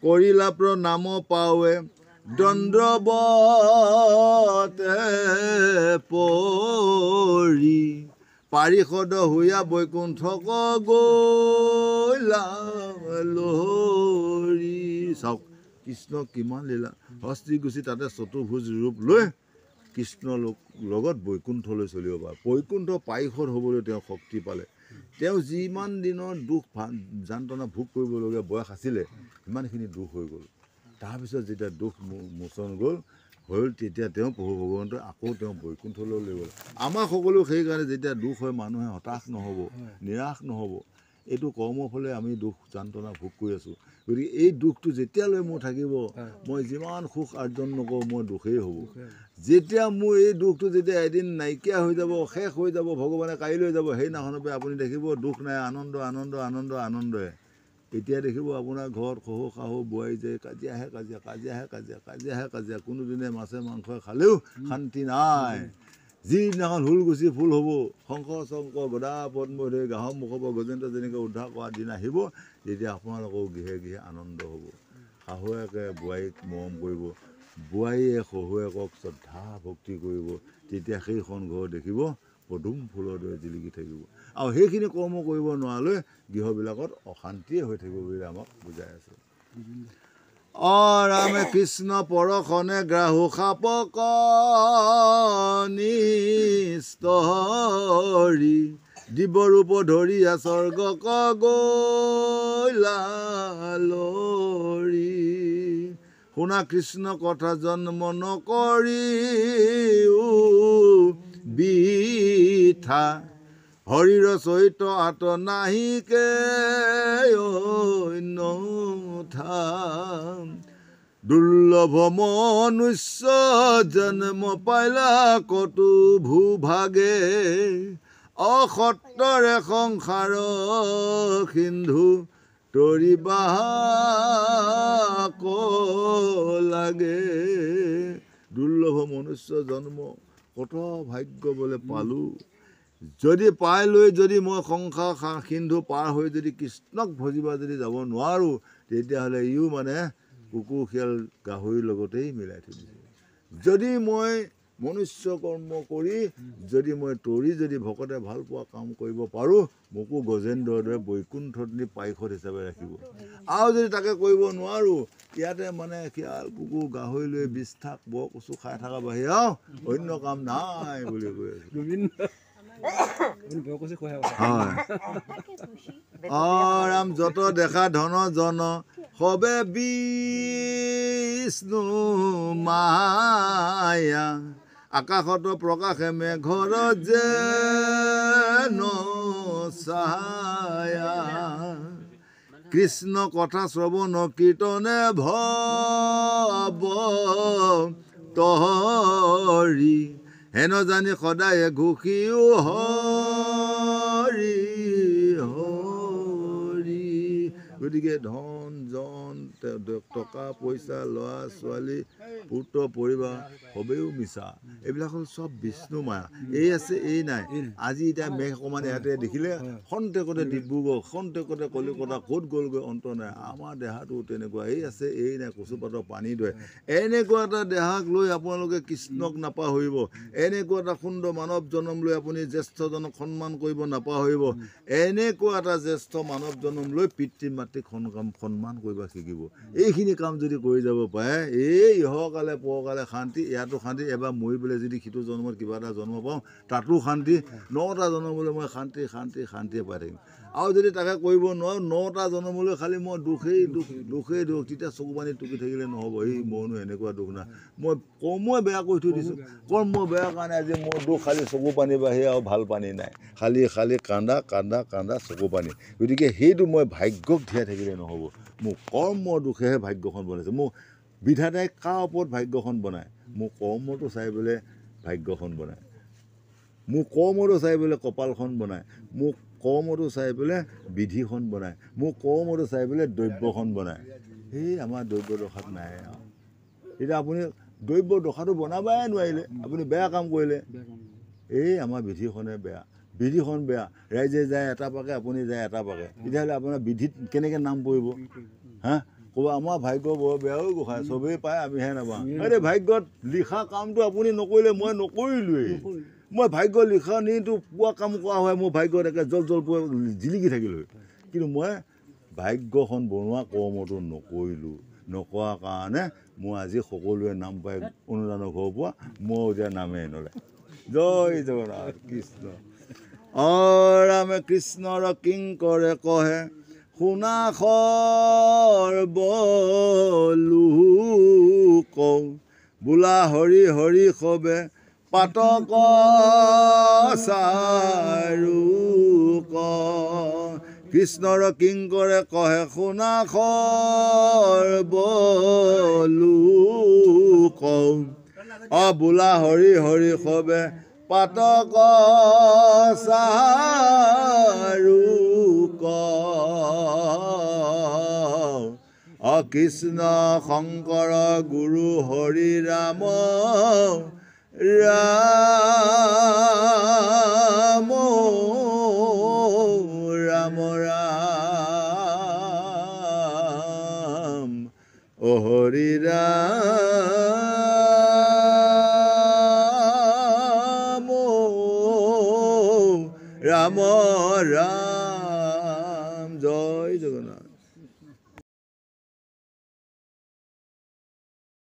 কৰিলা প্ৰণাম পাৱে দণ্ডবতে পৰি, পাৰিষদ হৈয়া বৈকুণ্ঠক গৈলা লৰি। চাওক কৃষ্ণ কিমান লীলা, হস্তি গুচি তাতে চতুৰ্ভুজ ৰূপ লৈ কৃষ্ণৰ লগত বৈকুণ্ঠলৈ চলিব পাৰে। বৈকুণ্ঠ পাৰিষদ হ'বলৈ তেওঁ শক্তি পালে। তেওঁ যিমান দিনৰ দুখ যন্ত্ৰণা ভোগ কৰিবলগীয়া বয়স আছিলে, সিমানখিনি দুখ হৈ গ'ল। তাৰপিছত যেতিয়া দুখ মোচন হ'ল, তেতিয়া তেওঁ প্ৰভু ভগৱন্তই আকৌ তেওঁ বৈকুণ্ঠলৈ লৈ গ'ল। আমাৰ সকলো সেইকাৰণে যেতিয়া দুখ হয় মানুহে হতাশ নহ'ব, নিৰাশ নহ'ব। এইটো কৰ্মৰ ফলে আমি দুখ যন্ত্ৰণা ভোগ কৰি আছোঁ। গতিকে এই দুখটো যেতিয়ালৈ মোৰ থাকিব, মই যিমান সুখ আৰ্জন নকৰোঁ মই দুখেই হ'ব। যেতিয়া মোৰ এই দুখটো যেতিয়া এদিন নাইকিয়া হৈ যাব, শেষ হৈ যাব, ভগৱানে কাইলৈ যাব, সেইদিনাখনৰ পৰা আপুনি দেখিব দুখ নাই, আনন্দ আনন্দ আনন্দ আনন্দই। এতিয়া দেখিব আপোনাৰ ঘৰত শহু শাহু বোৱাৰী যে কাজিয়াহে কাজিয়া, কাজিয়াহে কাজিয়া, কাজিয়াহে কাজিয়া, কোনোদিনে মাছে মাংসই খালেও শান্তি নাই। যিদিনাখন হুলগুচি ফুল হ'ব, শংকৰ চংকৰ গদা পদ্ম ধৰি গাহৰ মুখৰ পৰা গজেন্দ্ৰ যেনেকৈ উদ্ধাৰ কৰাৰ দিন আহিব, তেতিয়া আপোনালোকৰ গৃহে গৃহে আনন্দ হ'ব। শাহুৱেকে বোৱাৰীক মৰম কৰিব, বোৱাৰীয়ে শহুৱেকক শ্ৰদ্ধা ভক্তি কৰিব, তেতিয়া সেইখন ঘৰ দেখিব পদুম ফুলৰ দৰে জিলিকি থাকিব। আৰু সেইখিনি কৰ্ম কৰিব নোৱাৰালৈ গৃহবিলাকত অশান্তিয়ে হৈ থাকিব বুলি আমাক বুজাই আছে। ৰামে কৃষ্ণ পৰশনে গ্ৰাহু সাপক নিস্তৰি, দিবৰূপ ধৰিয়া স্বৰ্গক গৈলালৰি। শুনা কৃষ্ণ কথা জন্ম নকৰি বিথা, হৰিৰ চৰিত্ৰ আত নাহিকে অন্যথা। দুৰ্লভ মনুষ্য জন্ম পাইলা কতো ভূভাগে, অসত্তৰে সংসাৰ সিন্ধু তৰিবা লাগে। দুৰ্লভ মনুষ্য জন্ম কত ভাগ্য বোলে পালোঁ, যদি পাই লৈ যদি মই সংসাৰ সিন্ধু পাৰ হৈ যদি কৃষ্ণক ভজিবা যদি যাব নোৱাৰোঁ, তেতিয়াহ'লে ইও মানে কুকুৰ শিয়াল গাহৰিৰ লগতেই মিলাই থৈ দিছে। যদি মই মনুষ্য কৰ্ম কৰি যদি মই তৰি যদি ভকতে ভাল পোৱা কাম কৰিব পাৰোঁ, মোকো গজেন্দ্ৰৰ দৰে বৈকুণ্ঠত নি পাইখত হিচাপে ৰাখিব। আৰু যদি তাকে কৰিব নোৱাৰোঁ, ইয়াতে মানে শিয়াল কুকুৰ গাহৰি লৈ বিষ্ঠাক বৰ কচু খাই থকা বাহিৰে আৰু অন্য কাম নাই বুলি কৈ আছোঁ। ৰাম যত দেখা ধন জন সবে বিষ্ণু মায়া, আকাশত প্ৰকাশে মেঘৰ যে ছায়া। কৃষ্ণ কথা শ্ৰৱণ কীৰ্তনে ভৱ তৰি, হেন জানি সদায়ে ঘোষিও হৰি হৰি। গতিকে ধন জন টকা পইচা ল'ৰা ছোৱালী পুত্ৰ পৰিবাৰ সবেও মিছা, এইবিলাক হ'ল চব বিষ্ণু মায়া। এই আছে এই নাই। আজি এতিয়া মেঘ অকণমান ইয়াতে দেখিলে খন্তেকতে ডিব্ৰুগড়, খন্তেকতে কলিকতা, ক'ত গ'লগৈ অন্ত নাই। আমাৰ দেহাটো তেনেকুৱা, এই আছে এই নাই, কচুপাতৰ পানী দৰে। এনেকুৱা এটা দেহাক লৈ আপোনালোকে কৃষ্ণক নাপাহৰিব। এনেকুৱা এটা সুন্দৰ মানৱ জন্ম লৈ আপুনি জ্যেষ্ঠজনক সন্মান কৰিব নাপাহৰিব। এনেকুৱা এটা জ্যেষ্ঠ মানৱ জন্ম লৈ পিতৃ মাতৃক সন্মান কৰিব শিকিব। এইখিনি কাম যদি কৰি যাব পাৰে, এই ইহকালে পৰকালে শান্তি, ইয়াতো শান্তি। এবাৰ মৰি পেলাই যদি সিটো জন্মত কিবা এটা জন্ম পাওঁ, তাতো শান্তি। 9টা জন্মলৈ মই শান্তি শান্তি শান্তিয়ে পাই থাকিম। আৰু যদি তাকে কৰিব নোৱাৰোঁ, 9টা জন্মলৈ খালি মই দুখেই দুখ দুখেই দুখ, তেতিয়া চকু পানী টুকি থাকিলে নহ'ব। এই মোৰনো এনেকুৱা দুখ নাই, মই কৰ্মই বেয়া কৰি থৈ দিছোঁ। কৰ্ম বেয়া কাৰণে আজি মোৰ দুখ খালি চকু পানী বাহিৰে আৰু ভাল পানী নাই। খালি খালি কান্দা কান্দা কান্দা চকু পানী। গতিকে সেইটো মই ভাগ্যক ধীৰাই থাকিলে নহ'ব। মোৰ কৰ্মৰ দুখেহে ভাগ্যখন বনাইছে। মোৰ বিধাতাই কাৰ ওপৰত ভাগ্যখন বনায়? মোৰ কৰ্মটো চাই পেলাই ভাগ্যখন বনায়। মোৰ কৰ্মটো চাই পেলাই কপালখন বনায়। মোৰ কৰ্মটো চাই পেলাই বিধিখন বনায়। মোৰ কৰ্মটো চাই পেলাই দ্ৰব্যখন বনায়। সেই আমাৰ দ্ৰব্য দশাত নাই আৰু। এতিয়া আপুনি দ্ৰব্য দশাটো বনাবই নোৱাৰিলে, আপুনি বেয়া কাম কৰিলে। এই আমাৰ বিধিখনে বেয়া, বিধিখন বেয়া। ৰাইজে যায় এটা পাকে, আপুনি যায় এটা পাকে, তেতিয়াহ'লে আপোনাৰ বিধিত কেনেকৈ নাম পৰিব? হা, ক'ব আমাৰ ভাগ্য বৰ বেয়াও গোসাঁই, চবেই পায় আমিহে নাপাওঁ। আৰে ভাগ্যত লিখা কামটো আপুনি নকৰিলে মই নকৰিলোৱেই। মই ভাগ্য লিখা নিটো পোৱা কাম কৰা হয়, মোৰ ভাগ্যত একে জল জল পোৱা জিলিকি থাকিলোঁ। কিন্তু মই ভাগ্যখন বনোৱা কৰ্মটো নকৰিলোঁ। নকৰাৰ কাৰণে মোৰ আজি সকলোৱে নাম পাই অনুদানৰ ঘৰৰ পৰা মই এতিয়া নামেই নলয়। জয় জগন্নাথ কৃষ্ণ। ৰামে কৃষ্ণৰ কিংকৰে কহে, শুনা সৰ্বলোক, বোলা হৰি হৰি সবে পাতক চাৰুক। কৃষ্ণৰ কিংকৰে কহে শুনা সৰ্বলোক বোলা হৰি হৰি সবে পাতক চাৰুক কৃষ্ণ শংকৰ গুৰু হৰি ৰাম ৰাম ৰাম ৰাম হৰি ৰাম ৰাম ৰাম জয় জগন্নাথ।